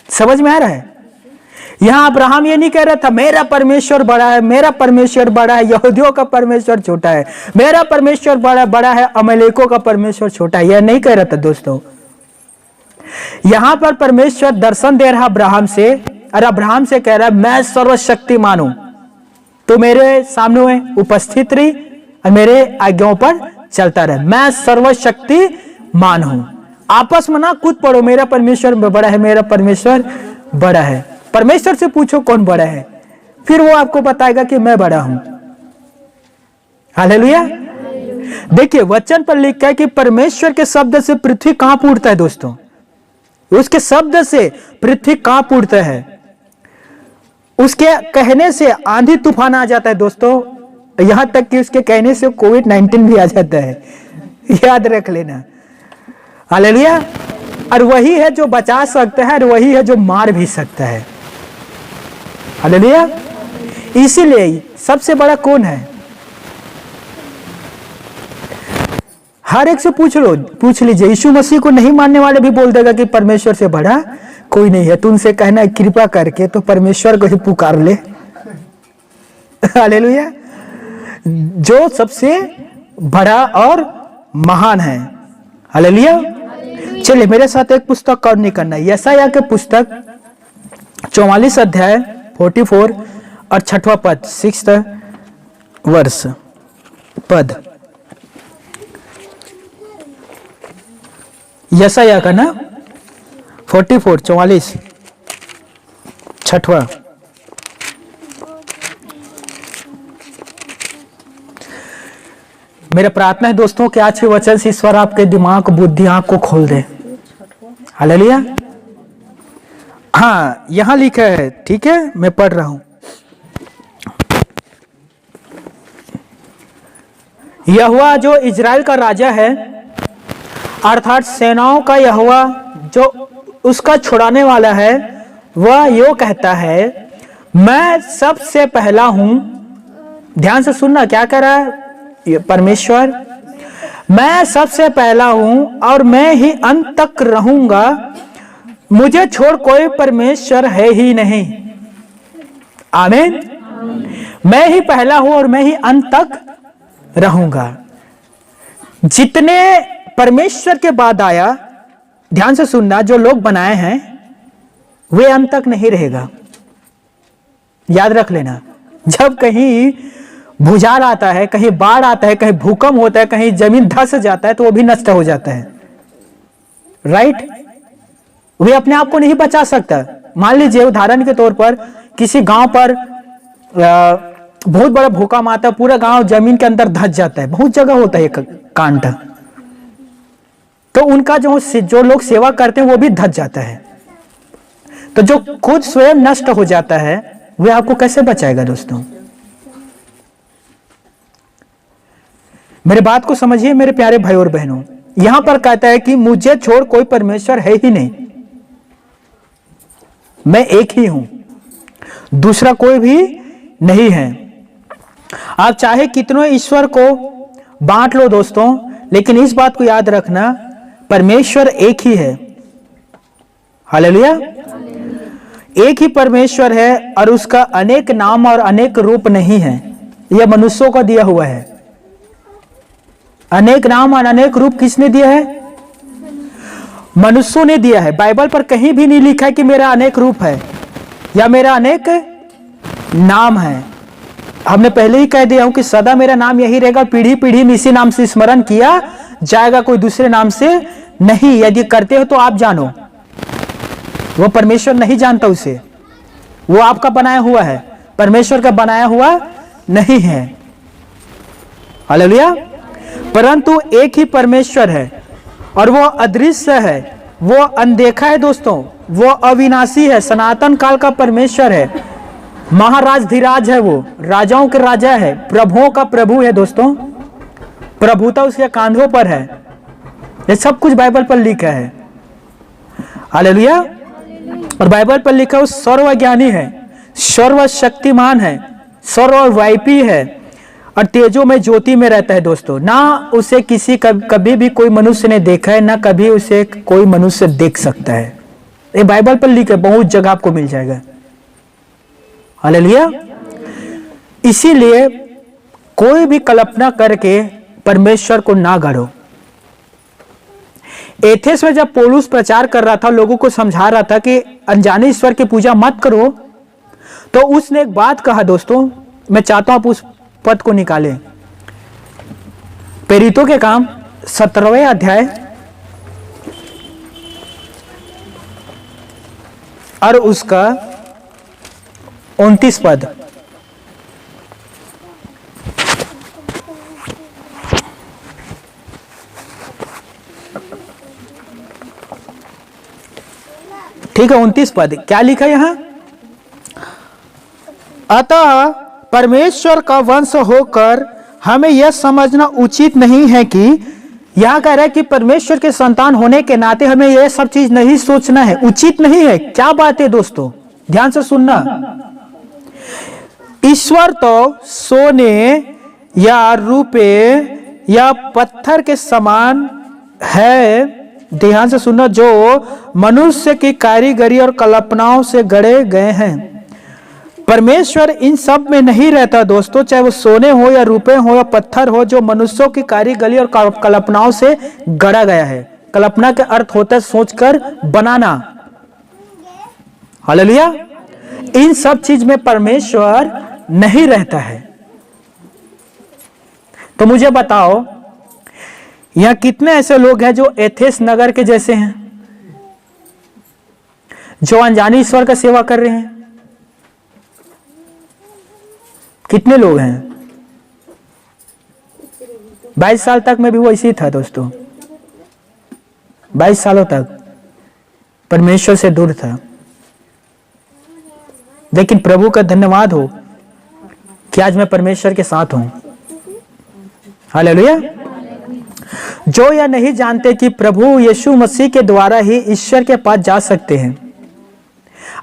समझ में आ रहा है? यहां अब्राहम ये नहीं कह रहा था मेरा परमेश्वर बड़ा है, मेरा परमेश्वर बड़ा है, यहूदियों का परमेश्वर छोटा है, मेरा परमेश्वर बड़ा है, अमलेकों का परमेश्वर छोटा है। यह नहीं कह रहा था दोस्तों। यहां पर परमेश्वर दर्शन दे रहा अब्राहम से और अब्राहम से कह रहा है मैं सर्वशक्तिमान हूं, तो मेरे सामने उपस्थित रही और मेरे आज्ञाओं पर चलता रहे। मैं सर्वशक्तिमान हूं। आपस में ना कूद पड़ो, मेरा परमेश्वर बड़ा है, मेरा परमेश्वर बड़ा है। परमेश्वर से पूछो कौन बड़ा है, फिर वो आपको बताएगा कि मैं बड़ा हूं। हालेलुया। देखिए वचन पर लिखा है कि परमेश्वर के शब्द से पृथ्वी कांप उठता है दोस्तों। उसके शब्द से पृथ्वी कांप उठता है, उसके कहने से आंधी तूफान आ जाता है दोस्तों। यहां तक कि उसके कहने से कोविड-19 भी आ जाता है, याद रख लेना। हालेलुया। और वही है जो बचा सकता है और वही है जो मार भी सकता है। हालेलुया। इसीलिए सबसे बड़ा कौन है? हर एक से पूछ लीजिए। यीशु मसीह को नहीं मानने वाले भी बोल देगा कि परमेश्वर से बड़ा कोई नहीं है। तुमसे कहना है कृपा करके तो परमेश्वर को ही पुकार ले। हालेलुया। जो सबसे बड़ा और महान है। हालेलुया। चलिए मेरे साथ एक पुस्तक और नहीं करना है, यशायाह के पुस्तक 44 अध्याय 44 और 6वां पद, 6th वर्ष पद। यशायाह का ना 44 6वां। मेरा प्रार्थना है दोस्तों कि आज के वचन से ईश्वर आपके दिमाग, बुद्धि, आंख को खोल दे। हालेलुया। हाँ यहां लिखा है, ठीक है, मैं पढ़ रहा हूं। यहोवा जो इजराइल का राजा है, अर्थात सेनाओं का यहोवा जो उसका छुड़ाने वाला है, वह यो कहता है मैं सबसे पहला हूं। ध्यान से सुनना, क्या कह रहा है परमेश्वर? मैं सबसे पहला हूं और मैं ही अंत तक रहूंगा, मुझे छोड़ कोई परमेश्वर है ही नहीं। आमीन। मैं ही पहला हूं और मैं ही अंत तक रहूंगा। जितने परमेश्वर के बाद आया, ध्यान से सुनना, जो लोग बनाए हैं वे अंत तक नहीं रहेगा। याद रख लेना। जब कहीं भूचाल आता है, कहीं बाढ़ आता है, कहीं भूकंप होता है, कहीं जमीन धंस जाता है, तो वो भी नष्ट हो जाता है। राइट। वे अपने आप को नहीं बचा सकता। मान लीजिए उदाहरण के तौर पर किसी गांव पर बहुत बड़ा भूकंप आता है, पूरा गांव जमीन के अंदर धंस जाता है। बहुत जगह होता है कांड, तो उनका जो लोग सेवा करते हैं वो भी धंस जाता है। तो जो खुद स्वयं नष्ट हो जाता है वे आपको कैसे बचाएगा दोस्तों? मेरे बात को समझिए मेरे प्यारे भाई और बहनों। यहां पर कहता है कि मुझे छोड़ कोई परमेश्वर है ही नहीं, मैं एक ही हूं, दूसरा कोई भी नहीं है। आप चाहे कितनों ईश्वर को बांट लो दोस्तों, लेकिन इस बात को याद रखना, परमेश्वर एक ही है। हालेलुया। एक ही परमेश्वर है और उसका अनेक नाम और अनेक रूप नहीं है। यह मनुष्यों को दिया हुआ है। अनेक नाम और अनेक रूप किसने दिया है? मनुष्यों ने दिया है। बाइबल पर कहीं भी नहीं लिखा है कि मेरा अनेक रूप है या मेरा अनेक नाम है। हमने पहले ही कह दिया हूं कि सदा मेरा नाम यही रहेगा, पीढ़ी पीढ़ी में इसी नाम से स्मरण किया जाएगा, कोई दूसरे नाम से नहीं। यदि करते हो तो आप जानो, वो परमेश्वर नहीं जानता उसे, वो आपका बनाया हुआ है, परमेश्वर का बनाया हुआ नहीं है। हालेलुया। परंतु एक ही परमेश्वर है और वो अदृश्य है, वो अनदेखा है दोस्तों, वो अविनाशी है, सनातन काल का परमेश्वर है, महाराज धीराज है, वो राजाओं के राजा है, प्रभुओं का प्रभु है दोस्तों, प्रभुता उसके कांधों पर है। ये सब कुछ बाइबल पर लिखा है। हालेलुया। और बाइबल पर लिखा वो सर्वज्ञानी है, सर्वशक्तिमान है, सर्वव्यापी है और तेजों में ज्योति में रहता है दोस्तों। ना उसे किसी कभी भी कोई मनुष्य ने देखा है, ना कभी उसे कोई मनुष्य देख सकता है। ये बाइबल पर लिखा है, बहुत जगह आपको मिल जाएगा। हालेलुया। इसीलिए कोई भी कल्पना करके परमेश्वर को ना गढ़ो। एथेंस में जब पौलुस प्रचार कर रहा था, लोगों को समझा रहा था कि अनजाने ईश्वर की पूजा मत करो, तो उसने एक बात कहा दोस्तों, मैं चाहता हूं आप उस पद को निकालें। प्रेरितों के काम 17वें अध्याय और उसका 29 पद। ठीक है, 29 पद क्या लिखा यहां? अतः परमेश्वर का वंश होकर हमें यह समझना उचित नहीं है कि, यहां कह रहा है कि परमेश्वर के संतान होने के नाते हमें यह सब चीज नहीं सोचना है, उचित नहीं है। क्या बात है दोस्तों, ध्यान से सुनना। ईश्वर तो सोने या रुपए या पत्थर के समान है, ध्यान से सुनना, जो मनुष्य की कारीगरी और कल्पनाओं से गढ़े गए हैं। परमेश्वर इन सब में नहीं रहता दोस्तों, चाहे वो सोने हो या रुपए हो या पत्थर हो, जो मनुष्यों की कारीगरी और कल्पनाओं से गढ़ा गया है। कल्पना का अर्थ होता है सोचकर बनाना। हालेलुया। इन सब चीज में परमेश्वर नहीं रहता है। तो मुझे बताओ, यहां कितने ऐसे लोग हैं जो एथेंस नगर के जैसे हैं, जो अनजाने ईश्वर का सेवा कर रहे हैं? कितने लोग हैं? 22 साल तक मैं भी वो इसी था दोस्तों, 22 सालों तक परमेश्वर से दूर था। लेकिन प्रभु का धन्यवाद हो कि आज मैं परमेश्वर के साथ हूं। हालेलुया। जो यह नहीं जानते कि प्रभु यीशु मसीह के द्वारा ही ईश्वर के पास जा सकते हैं।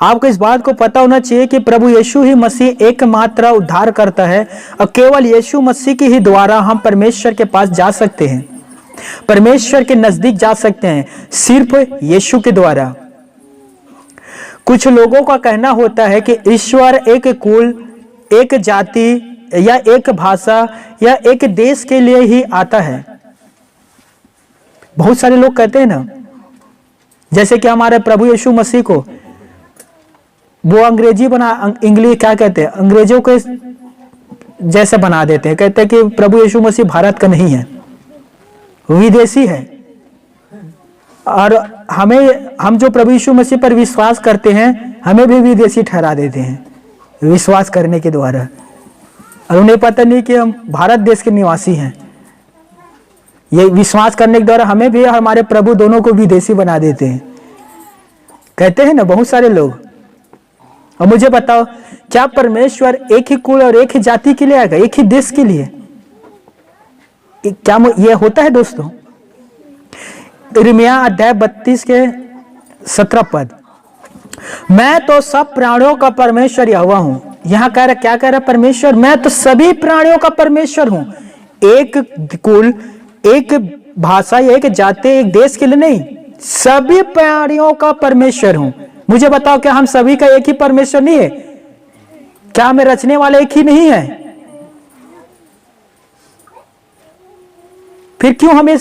आपको इस बात को पता होना चाहिए कि प्रभु यीशु ही मसीह एकमात्र उद्धार करता है और केवल यीशु मसीह के ही द्वारा हम परमेश्वर के पास जा सकते हैं, परमेश्वर के नजदीक जा सकते हैं, सिर्फ यीशु के द्वारा। कुछ लोगों का कहना होता है कि ईश्वर एक कुल, एक जाति या एक भाषा या एक देश के लिए ही आता है। बहुत सारे लोग कहते हैं ना, जैसे कि हमारे प्रभु यीशु मसीह को वो अंग्रेजी बना, इंग्लिश क्या कहते हैं, अंग्रेजों के जैसे बना देते हैं। कहते हैं कि प्रभु यीशु मसीह भारत का नहीं है, विदेशी है। और हम जो प्रभु यीशु मसीह पर विश्वास करते हैं, हमें भी विदेशी ठहरा देते हैं विश्वास करने के द्वारा। और उन्हें पता नहीं कि हम भारत देश के निवासी हैं। ये विश्वास करने के द्वारा हमें भी हमारे प्रभु दोनों को विदेशी बना देते हैं। कहते हैं ना बहुत सारे लोग। और मुझे बताओ, क्या परमेश्वर एक ही कुल और एक ही जाति के लिए आएगा, एक ही देश के लिए? क्या ये होता है दोस्तों? यिर्मयाह अध्याय 32 के 17 पद, मैं तो सब प्राणियों का परमेश्वर यहोवा हूं। यहां कह रहा, क्या कह रहा परमेश्वर? मैं तो सभी प्राणियों का परमेश्वर हूं। एक कुल, एक भाषा, एक जाति, एक देश के लिए नहीं, सभी प्राणियों का परमेश्वर हूं। मुझे बताओ, क्या हम सभी का एक ही परमेश्वर नहीं है? क्या हमें रचने वाले एक ही नहीं है? फिर क्यों हमें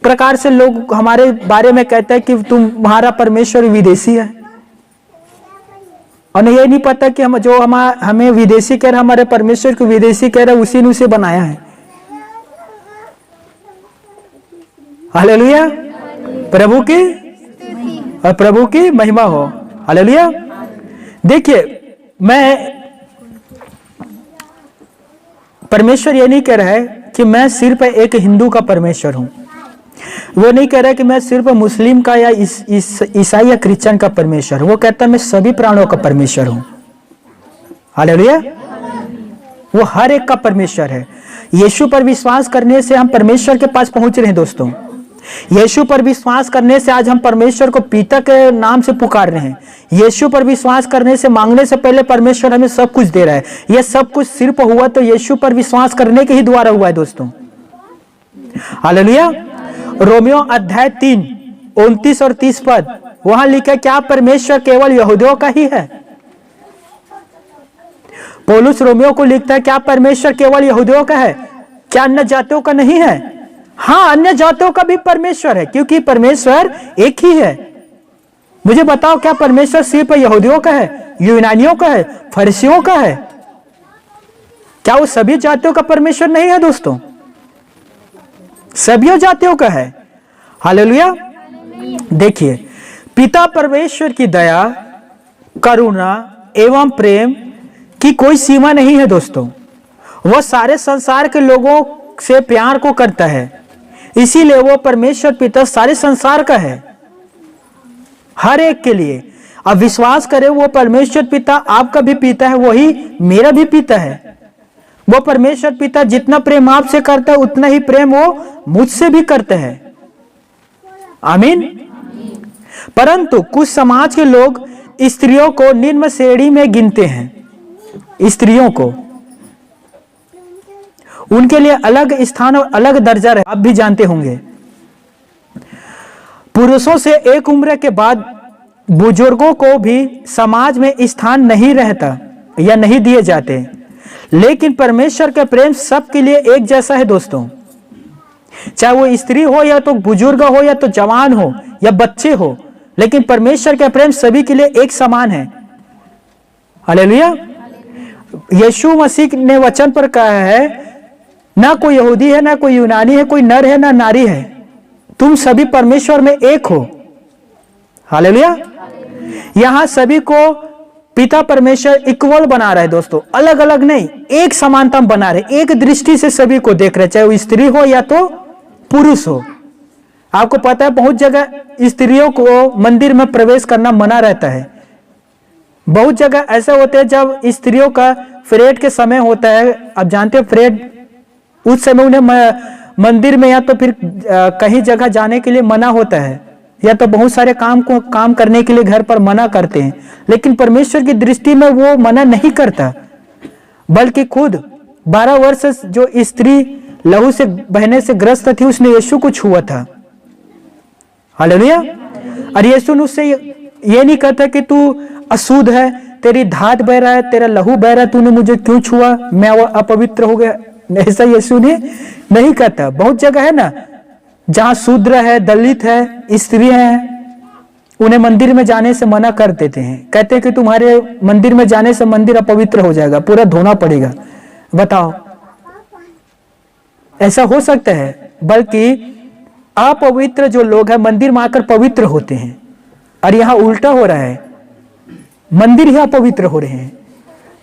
प्रकार से लोग हमारे बारे में कहते हैं कि तुम्हारा परमेश्वर विदेशी है, और ये नहीं पता कि हमें विदेशी कह रहा, हमारे परमेश्वर को विदेशी कह रहा, उसी ने उसे बनाया है। हालेलुया, प्रभु की महिमा हो। हालेलुया। देखिए, परमेश्वर ये नहीं कह रहा है कि मैं सिर्फ एक हिंदू का परमेश्वर हूं, वो नहीं कह रहा कि मैं सिर्फ मुस्लिम का या ईसाई या क्रिश्चियन का परमेश्वर हूं। वो कहता है मैं सभी प्राणों का परमेश्वर हूं। हालेलुया। वो हर एक का परमेश्वर है। यीशु पर विश्वास करने से हम परमेश्वर के पास पहुंच रहे हैं दोस्तों। यीशु पर विश्वास करने से आज हम परमेश्वर को पिता के नाम से पुकार रहे हैं। यीशु पर विश्वास करने से, मांगने से पहले परमेश्वर हमें सब कुछ दे रहा है। यह सब कुछ सिर्फ हुआ तो यीशु पर विश्वास करने के ही द्वारा हुआ है दोस्तों। हालेलुया। रोमियो अध्याय 3 29 और 30 पद, वहां लिखा क्या परमेश्वर केवल यहूदियों का ही है? पौलुस रोमियो को लिखता है क्या परमेश्वर केवल यहूदियों का है? क्या अन्य जातियों का नहीं है? हाँ, अन्य जातियों का भी परमेश्वर है, क्योंकि परमेश्वर एक ही है। मुझे बताओ, क्या परमेश्वर सिर्फ यहूदियों का है, यूनानियों का है, फरीसियों का है? क्या वो सभी जातियों का परमेश्वर नहीं है दोस्तों? सभी जातियों का है। हालेलुया। देखिए, पिता परमेश्वर की दया, करुणा एवं प्रेम की कोई सीमा नहीं है दोस्तों। वह सारे संसार के लोगों से प्यार को करता है, इसीलिए वो परमेश्वर पिता सारे संसार का है, हर एक के लिए। अब विश्वास करें, वो परमेश्वर पिता आपका भी पिता है, वही मेरा भी पिता है। वो परमेश्वर पिता जितना प्रेम आपसे करता है उतना ही प्रेम वो मुझसे भी करते हैं। आमीन। परंतु कुछ समाज के लोग स्त्रियों को निम्न श्रेणी में गिनते हैं। स्त्रियों को, उनके लिए अलग स्थान और अलग दर्जा है, आप भी जानते होंगे। पुरुषों से एक उम्र के बाद बुजुर्गों को भी समाज में स्थान नहीं रहता या नहीं दिए जाते, लेकिन परमेश्वर का प्रेम सबके लिए एक जैसा है दोस्तों। चाहे वो स्त्री हो या तो बुजुर्ग हो या तो जवान हो या बच्चे हो, लेकिन परमेश्वर का प्रेम सभी के लिए एक समान है। हालेलुया। यीशु मसीह ने वचन पर कहा है, ना कोई यहूदी है, ना कोई यूनानी है, कोई नर है ना नारी है, तुम सभी परमेश्वर में एक हो। हालेलुया। यहां सभी को पिता परमेश्वर इक्वल बना रहा है दोस्तों, अलग अलग नहीं, एक समानता बना रहे, एक दृष्टि से सभी को देख रहे, चाहे वो स्त्री हो या तो पुरुष हो। आपको पता है बहुत जगह स्त्रियों को मंदिर में प्रवेश करना मना रहता है। बहुत जगह ऐसा होता है जब स्त्रियों का परेड के समय होता है, आप जानते हो परेड, उस समय उन्हें मंदिर में या तो फिर कहीं जगह जाने के लिए मना होता है, या तो बहुत सारे काम करने के लिए घर पर मना करते हैं। लेकिन परमेश्वर की दृष्टि में वो मना नहीं करता, बल्कि खुद 12 वर्ष जो स्त्री लहू से बहने से ग्रस्त थी, उसने यीशु को छुआ था। हालेलुया। और यीशु ने उससे ये नहीं कहता कि तू अशुद्ध है, तेरी धात बह रहा है, तेरा लहू बह रहा है, तूने मुझे क्यों छुआ, मैं अपवित्र हो गया। ऐसा यीशु ने नहीं कहता। बहुत जगह है ना जहां शूद्र है, दलित है, स्त्री है, उन्हें मंदिर में जाने से मना कर देते हैं, कहते हैं कि तुम्हारे मंदिर में जाने से मंदिर अपवित्र हो जाएगा, पूरा धोना पड़ेगा। बताओ, ऐसा हो सकता है? बल्कि अपवित्र जो लोग हैं मंदिर में आकर पवित्र होते हैं, और यहां उल्टा हो रहा है, मंदिर ही अपवित्र हो रहे हैं।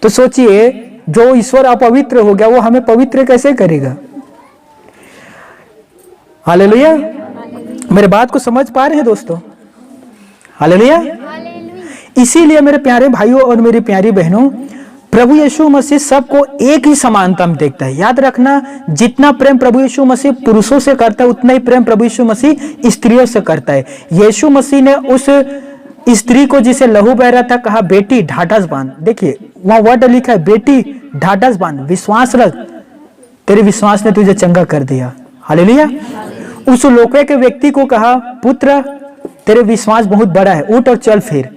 तो सोचिए, जो ईश्वर अपवित्र हो गया वो हमें पवित्र कैसे करेगा? हालेलुया। मेरे बात को समझ पा रहे हैं दोस्तों? हालेलुया। इसीलिए मेरे प्यारे भाइयों और मेरी प्यारी बहनों, प्रभु यीशु मसीह सबको एक ही समानता में देखता है। याद रखना, जितना प्रेम प्रभु यीशु मसीह पुरुषों से करता है उतना ही प्रेम प्रभु यीशु मसीह स्त्रियों से करता है। यीशु मसीह ने उस स्त्री को जिसे लहू बह रहा था कहा, बेटी ढाढ़स बांध। देखिए वहां वर्ड लिखा है, बेटी ढाढ़स बांध, विश्वास रख, तेरे विश्वास ने तुझे चंगा कर दिया। हालेलुया। उस लोके के व्यक्ति को कहा, पुत्र तेरे विश्वास बहुत बड़ा है, उठ और चल फिर।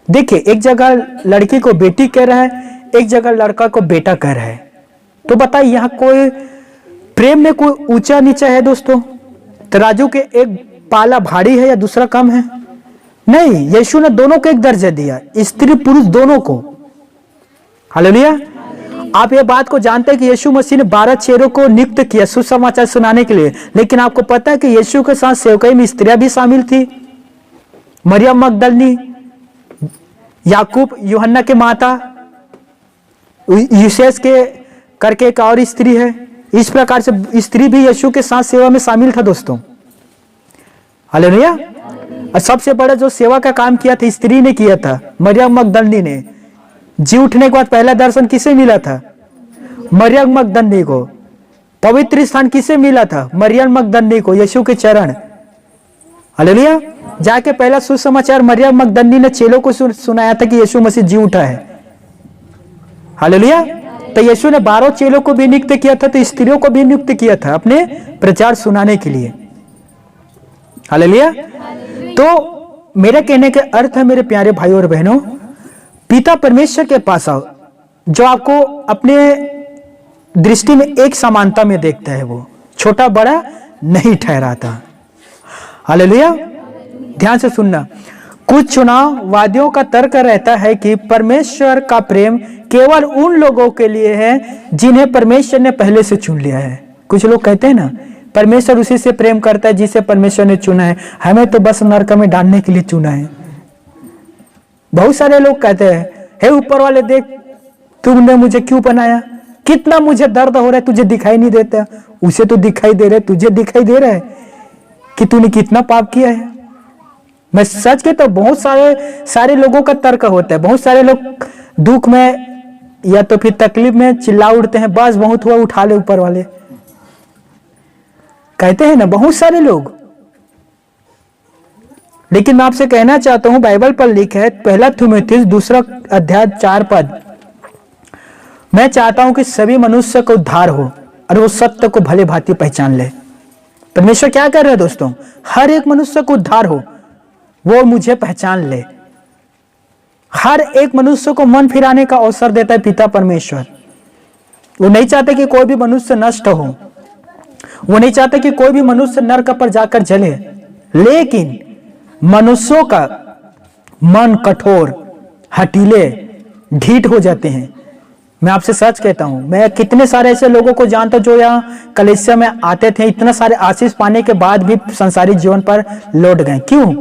देखिए, एक जगह लड़की को बेटी कह रहा है, एक जगह लड़का को बेटा कह रहा है। तो बताइए, यहाँ कोई प्रेम में कोई ऊंचा नीचा है दोस्तों? तराजू के एक पाला भारी है या दूसरा कम है? नहीं, यीशु ने दोनों को एक दर्जा दिया, स्त्री पुरुष दोनों को। हालेलुया। आप ये बात को जानते हैं कि यीशु मसीह ने 12 चेलों को नियुक्त किया सुसमाचार सुनाने के लिए, लेकिन आपको पता है कि यीशु के साथ सेवकाई में स्त्रियां भी शामिल थी। मरियम मगदलनी, याकूब यूहन्ना के माता, यूसेस के करके एक और स्त्री है। इस प्रकार से स्त्री भी यीशु के साथ सेवा में शामिल था दोस्तों। हालेलुया। और सबसे बड़ा जो सेवा का काम किया था स्त्री ने किया था, मरियम मगदलनी ने। जी उठने के बाद पहला दर्शन किसे मिला था? मरियम मगदलनी को। पवित्र स्थान किसे मिला था? मरियम मगदलनी को, यीशु के चरण। हालेलुया। जाके पहला सुसमाचार मरियम मगदलनी ने चेलों को सुनाया था कि यीशु मसीह जी उठा है। हालेलुया। तो यीशु ने 12 चेलों को भी नियुक्त किया था, तो स्त्रियों को भी नियुक्त किया था अपने प्रचार सुनाने के लिए। हालेलुया। तो मेरे कहने के अर्थ है मेरे प्यारे भाइयों और बहनों, पिता परमेश्वर के पास आओ, जो आपको अपने दृष्टि में एक समानता में देखता है, वो छोटा बड़ा नहीं ठहराता। हालेलुया। ध्यान से सुनना। कुछ चुनाववादियों का तर्क रहता है कि परमेश्वर का प्रेम केवल उन लोगों के लिए है जिन्हें परमेश्वर ने पहले से चुन लिया है। कुछ लोग कहते हैं ना, परमेश्वर उसी से प्रेम करता है जिसे परमेश्वर ने चुना है, हमें तो बस नरक में डालने के लिए चुना है। बहुत सारे लोग कहते हैं, हे ऊपर वाले देख, तुमने मुझे क्यों बनाया, कितना मुझे दर्द हो रहा है, तुझे दिखाई नहीं देता। उसे तो दिखाई दे रहा है, तुझे दिखाई दे रहा है कि तूने कितना पाप किया है। मैं सच कहता हूं, बहुत सारे लोगों का तर्क होता है। बहुत सारे लोग दुख में या तो फिर तकलीफ में चिल्ला उठते हैं, बस बहुत हुआ, उठा ले ऊपर वाले, कहते हैं ना बहुत सारे लोग। लेकिन मैं आपसे कहना चाहता हूं, बाइबल पर लिखा है 1 थिमुथियुस 2 अध्याय 4 पद, मैं चाहता हूं कि सभी मनुष्य को उद्धार हो और वो सत्य को भले भांति पहचान ले। परमेश्वर क्या कर रहे हैं दोस्तों? हर एक मनुष्य को उद्धार हो, वो मुझे पहचान ले। हर एक मनुष्य को मन फिराने का अवसर देता है पिता परमेश्वर। वो नहीं चाहते कि कोई भी मनुष्य नष्ट हो, वो नहीं चाहते कि कोई भी मनुष्य नरक पर जाकर जले, लेकिन मनुष्यों का मन कठोर, हठीले, ढीठ हो जाते हैं। मैं आपसे सच कहता हूं, मैं कितने सारे ऐसे लोगों को जानता हूं जो यहाँ कलीसिया में आते थे, इतना सारे आशीष पाने के बाद भी संसारिक जीवन पर लौट गए। क्यों?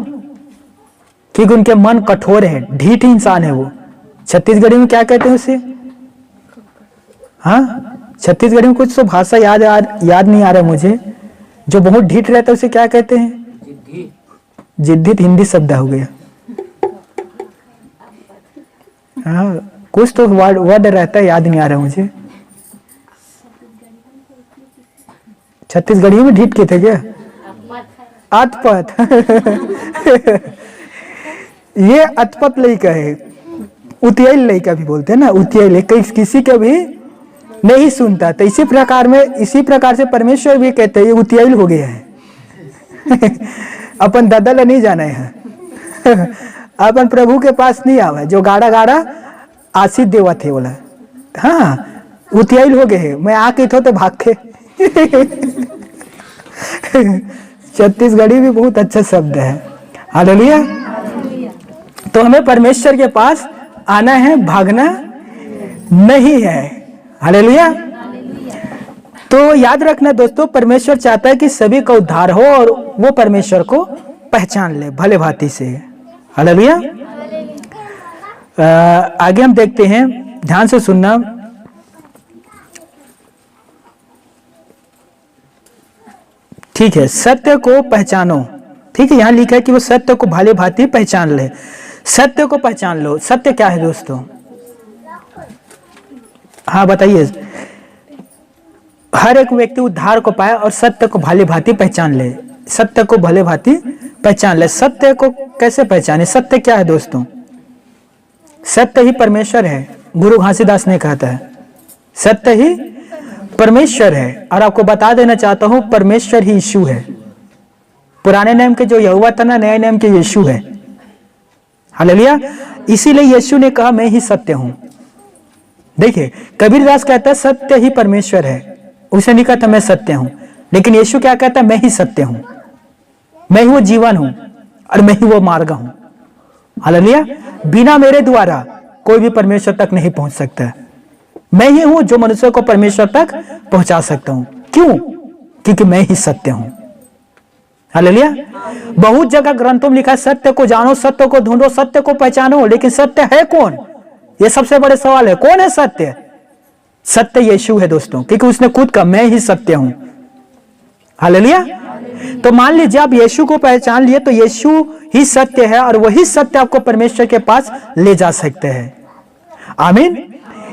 क्योंकि उनके मन कठोर है, ढीठ इंसान है वो। छत्तीसगढ़ी में क्या कहते हैं उसे? हाँ, छत्तीसगढ़ी में कुछ तो भाषा याद नहीं आ रहा मुझे, जो बहुत ढीठ रहता है उसे क्या कहते हैं? जिद्दी। हिंदी शब्द हो गया। हाँ, कुछ तो वर्ड रहता है, याद नहीं आ रहा मुझे। छत्तीसगढ़ी में ढीठ के थे क्या? अतपथ। ये अतपथ लड़का है, उतियाई लड़का भी बोलते हैं ना, उतियाई किसी का भी नहीं सुनता। तो इसी प्रकार से परमेश्वर भी कहते हैं ये उतियाई हो गया है। अपन दादा नहीं जाना है, अपन प्रभु के पास नहीं आवा, जो गाड़ा गाड़ा आशीष देवा थे बोला। हाँ, उतियाई हो गए है, मैं आके तो भाग थे। छत्तीसगढ़ी भी बहुत अच्छा शब्द है। हालेलुया। तो हमें परमेश्वर के पास आना है, भागना नहीं है। हालेलुया। तो याद रखना दोस्तों, परमेश्वर चाहता है कि सभी का उद्धार हो और वो परमेश्वर को पहचान ले भले भांति से। हालेलुया। आगे हम देखते हैं, ध्यान से सुनना। ठीक है, सत्य को पहचानो। ठीक है, यहां लिखा है कि वो सत्य को भले भांति पहचान ले। सत्य को पहचान लो। सत्य क्या है दोस्तों? हाँ बताइए। हर एक व्यक्ति उद्धार को पाए और सत्य को भले भांति पहचान ले। सत्य को भले भांति पहचान ले। सत्य को कैसे पहचाने? सत्य क्या है दोस्तों? सत्य ही परमेश्वर है। गुरु घासीदास ने कहा था सत्य ही परमेश्वर है। और आपको बता देना चाहता हूं, परमेश्वर ही यीशु है। पुराने नाम के जो यहोवा था ना, नए नाम के यीशु है। हालेलुया। इसीलिए यीशु ने कहा मैं ही सत्य हूं। देखिए, कबीरदास कहता है सत्य ही परमेश्वर है, उसे नहीं कहता मैं सत्य हूं। लेकिन यीशु क्या कहता है? मैं ही सत्य हूं। मैं ही वो जीवन हूं और मैं ही वो मार्ग हूं। हालेलुया। बिना मेरे द्वारा कोई भी परमेश्वर तक नहीं पहुंच सकता। मैं ही हूं जो मनुष्य को परमेश्वर तक पहुंचा सकता हूं। क्यों? क्योंकि मैं ही सत्य हूं। हालेलुया। बहुत जगह ग्रंथों में लिखा है सत्य को जानो, सत्य को ढूंढो, सत्य को पहचानो। लेकिन सत्य है कौन? यह सबसे बड़े सवाल है। कौन है सत्य? सत्य यीशु है दोस्तों, क्योंकि उसने खुद कहा मैं ही सत्य हूं। हालेलुया। तो मान लीजिए आप यीशु को पहचान लिए तो यीशु ही सत्य है और वही सत्य आपको परमेश्वर के पास ले जा सकते हैं। आमीन।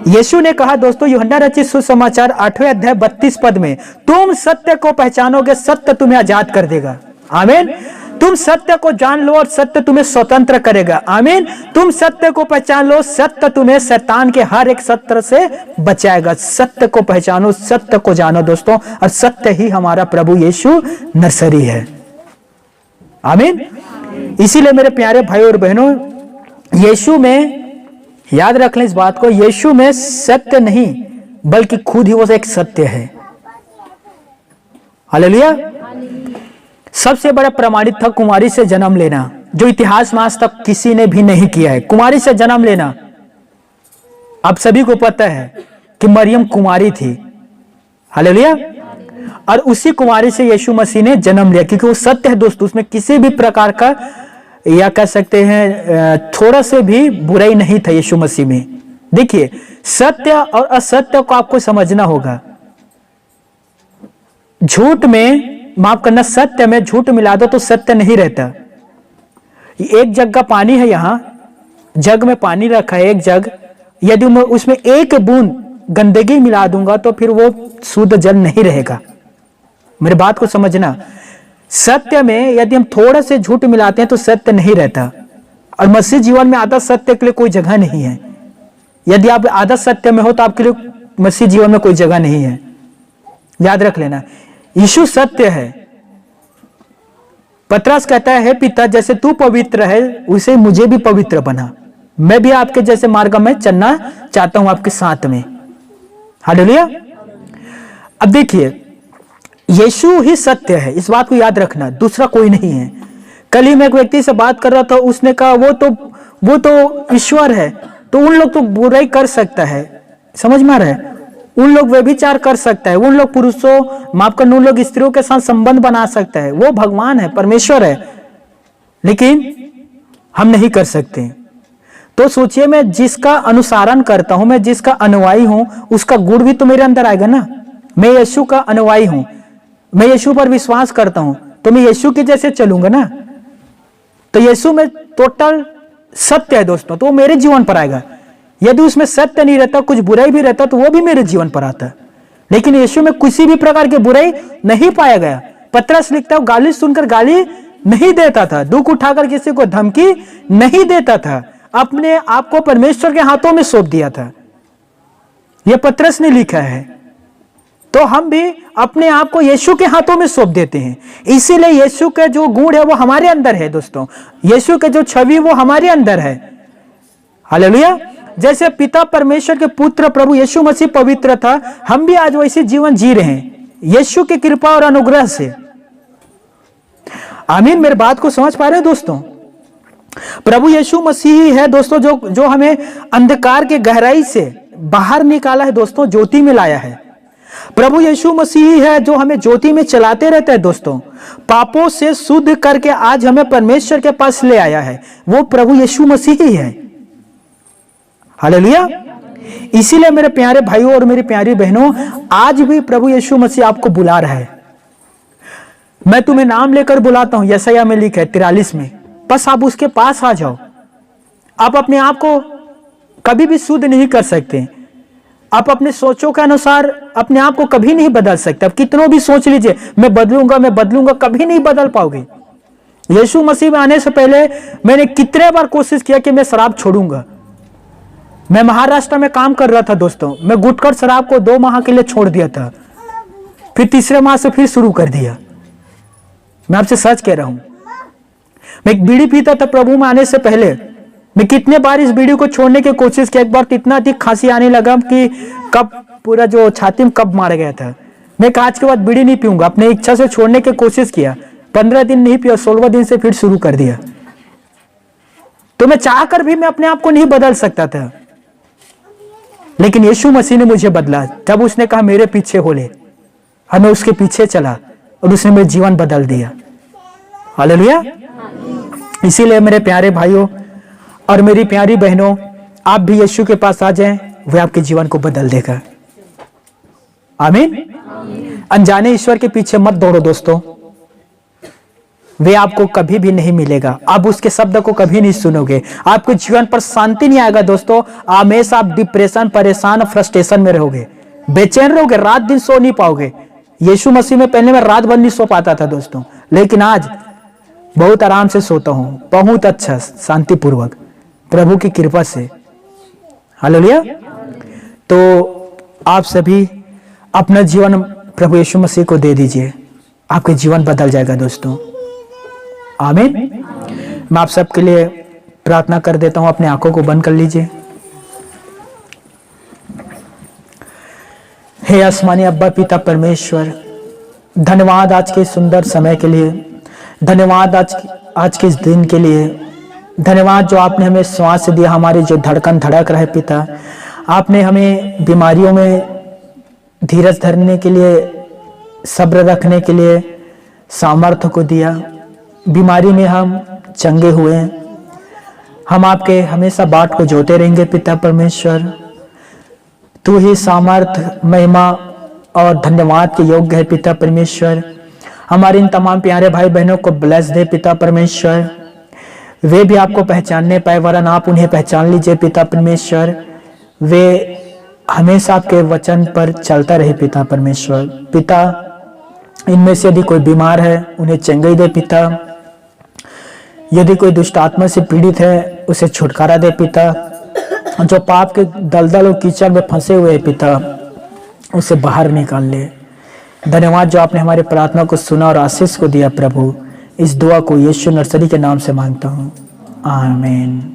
यीशु ने कहा दोस्तों यूहन्ना रचित सुसमाचार 8वें अध्याय 32 पद में, तुम सत्य को पहचानोगे, सत्य तुम्हें आजाद कर देगा। आमीन। तुम सत्य को जान लो और सत्य तुम्हें स्वतंत्र करेगा। आमीन। तुम सत्य को पहचान लो, सत्य तुम्हें शैतान के हर एक सत्र से बचाएगा। सत्य को पहचानो, सत्य को जानो दोस्तों, और सत्य ही हमारा प्रभु यीशु नसरी है। आमीन। इसीलिए मेरे प्यारे भाई और बहनों, यीशु में याद रख लें इस बात को, यीशु में सत्य नहीं बल्कि खुद ही वो एक सत्य है। हालेलुया। सबसे बड़ा प्रमाणित था कुमारी से जन्म लेना, जो इतिहास में आज तक किसी ने भी नहीं किया है। कुमारी से जन्म लेना। आप सभी को पता है कि मरियम कुमारी थी। हालेलुया। और उसी कुमारी से यीशु मसीह ने जन्म लिया, क्योंकि वो सत्य है दोस्तों। उसमें किसी भी प्रकार का, या कह सकते हैं थोड़ा से भी बुराई नहीं था यीशु मसीह में। देखिए, सत्य और असत्य को आपको समझना होगा। झूठ में, माफ करना, सत्य में झूठ मिला दो तो सत्य नहीं रहता। एक जग का पानी है, यहां जग में पानी रखा है, एक जग, यदि मैं उसमें एक बूंद गंदगी मिला दूंगा तो फिर वो शुद्ध जल नहीं रहेगा। मेरी बात को समझना। सत्य में यदि हम थोड़ा से झूठ मिलाते हैं तो सत्य नहीं रहता। और मसीह जीवन में आधा सत्य के लिए कोई जगह नहीं है। यदि आप आधा सत्य में हो तो आपके लिए मसीह जीवन में कोई जगह नहीं है। याद रख लेना, यीशु सत्य है। पतरस कहता है, पिता जैसे तू पवित्र है उसे मुझे भी पवित्र बना। मैं भी आपके जैसे मार्ग में चलना चाहता हूं, आपके साथ में। हालेलुया। अब देखिए, यीशु ही सत्य है, इस बात को याद रखना, दूसरा कोई नहीं है। कल ही मैं एक व्यक्ति से बात कर रहा था, उसने कहा वो तो ईश्वर है, तो उन लोग तो बुराई कर सकता है। समझ में आ रहा है? उन लोग व्यभिचार कर सकता है, उन लोग पुरुषों, माफ करना, उन लोग स्त्रियों के साथ संबंध बना सकता है। वो भगवान है, परमेश्वर है, लेकिन हम नहीं कर सकते। तो सोचिए, मैं जिसका अनुसरण करता हूं, मैं जिसका अनुयायी हूं, उसका गुण भी तो मेरे अंदर आएगा ना। मैं यीशु का अनुयायी हूं, मैं यीशु पर विश्वास करता हूं, तो मैं यीशु के जैसे चलूंगा ना। तो यीशु में टोटल सत्य है दोस्तों, तो वो मेरे जीवन पर आएगा। यदि उसमें सत्य नहीं रहता, कुछ बुराई भी रहता, तो वो भी मेरे जीवन पर आता। लेकिन यीशु में किसी भी प्रकार की बुराई नहीं पाया गया। पतरस लिखता है, गाली सुनकर गाली नहीं देता था, दुख उठाकर किसी को धमकी नहीं देता था, अपने आप को परमेश्वर के हाथों में सौंप दिया था। यह पतरस ने लिखा है। तो हम भी अपने आप को यीशु के हाथों में सौंप देते हैं। इसीलिए यीशु के जो गुण है वो हमारे अंदर है दोस्तों। यीशु के जो छवि वो हमारे अंदर है। हालेलुया। जैसे पिता परमेश्वर के पुत्र प्रभु यीशु मसीह पवित्र था, हम भी आज वैसे जीवन जी रहे हैं यीशु की कृपा और अनुग्रह से। आमीन। मेरी बात को समझ पा रहे हैं दोस्तों? प्रभु यीशु मसीह ही है दोस्तों जो हमें अंधकार के गहराई से बाहर निकाला है दोस्तों, ज्योति में लाया है। प्रभु यीशु मसीह ही है जो हमें ज्योति में चलाते रहता है दोस्तों। पापों से शुद्ध करके आज हमें परमेश्वर के पास ले आया है, वो प्रभु यीशु मसीह ही है। हालेलुया। इसीलिए मेरे प्यारे भाइयों और मेरी प्यारी बहनों, आज भी प्रभु यीशु मसीह आपको बुला रहा है। मैं तुम्हें नाम लेकर बुलाता हूं, यशायाह में लिखा है 43 में। बस आप उसके पास आ जाओ। आप अपने आप को कभी भी शुद्ध नहीं कर सकते। आप अपने सोचों के अनुसार अपने आप को कभी नहीं बदल सकते। आप कितनों भी सोच लीजिए मैं बदलूंगा, कभी नहीं बदल पाओगे। यीशु मसीह में आने से पहले मैंने कितने बार कोशिश किया कि मैं शराब छोड़ूंगा। मैं महाराष्ट्र में काम कर रहा था दोस्तों, मैं गुटखा शराब को 2 माह के लिए छोड़ दिया था, फिर तीसरे माह से फिर शुरू कर दिया। मैं आपसे सच कह रहा हूं, मैं एक बीड़ी पीता था प्रभु में आने से पहले। मैं कितने बार इस बीड़ी को छोड़ने की कोशिश की, एक बार तो इतना अधिक खांसी आने लगा कि कब पूरा जो छाती में कब मार गया था। मैं आज के बाद बीड़ी नहीं पीऊंगा, अपनी इच्छा से छोड़ने की कोशिश किया, 15 दिन नहीं पिया, 16वें दिन से फिर शुरू कर दिया। तो मैं चाहकर भी मैं अपने आप को नहीं बदल सकता था, लेकिन यीशु मसीह ने मुझे बदला। जब उसने कहा मेरे पीछे हो ले, हमें उसके पीछे चला और उसने मेरा जीवन बदल दिया। हालेलुया। इसीलिए मेरे प्यारे भाइयों और मेरी प्यारी बहनों, आप भी यीशु के पास आ जाएं, वह आपके जीवन को बदल देगा। आमीन। अनजाने ईश्वर के पीछे मत दौड़ो दोस्तों, वे आपको कभी भी नहीं मिलेगा। आप उसके शब्द को कभी नहीं सुनोगे, आपके जीवन पर शांति नहीं आएगा दोस्तों। हमेशा आप डिप्रेशन, परेशान, फ्रस्ट्रेशन में रहोगे, बेचैन रहोगे, रात दिन सो नहीं पाओगे। यीशु मसीह में पहले मैं रात भर नहीं सो पाता था दोस्तों, लेकिन आज बहुत आराम से सोता हूं, बहुत अच्छा, शांतिपूर्वक, प्रभु की कृपा से। हालेलुया। तो आप सभी अपना जीवन प्रभु यीशु मसीह को दे दीजिए, आपके जीवन बदल जाएगा दोस्तों। आमीन। मैं आप सबके लिए प्रार्थना कर देता हूं, अपने आंखों को बंद कर लीजिए। हे आसमानी अब्बा पिता परमेश्वर, धन्यवाद आज के सुंदर समय के लिए, धन्यवाद आज के इस दिन के लिए, धन्यवाद जो आपने हमें श्वास दिया, हमारी जो धड़कन धड़क रहा है पिता, आपने हमें बीमारियों में धीरज धरने के लिए, सब्र रखने के लिए सामर्थ्य को दिया। बीमारी में हम चंगे हुए, हम आपके हमेशा बाट को जोते रहेंगे पिता परमेश्वर। तू ही सामर्थ, महिमा और धन्यवाद के योग्य है पिता परमेश्वर। हमारे इन तमाम प्यारे भाई बहनों को ब्लेस दे पिता परमेश्वर, वे भी आपको पहचानने पाए, वरन आप उन्हें पहचान लीजिए पिता परमेश्वर। वे हमेशा आपके वचन पर चलता रहे पिता परमेश्वर। पिता, इनमें से यदि कोई बीमार है उन्हें चंगाई दे पिता, यदि कोई दुष्ट आत्मा से पीड़ित है उसे छुटकारा दे पिता, जो पाप के दलदल और कीचड़ में फंसे हुए पिता उसे बाहर निकाल ले। धन्यवाद जो आपने हमारी प्रार्थना को सुना और आशीष को दिया प्रभु। इस दुआ को यीशु नर्सरी के नाम से मांगता हूँ, आमीन।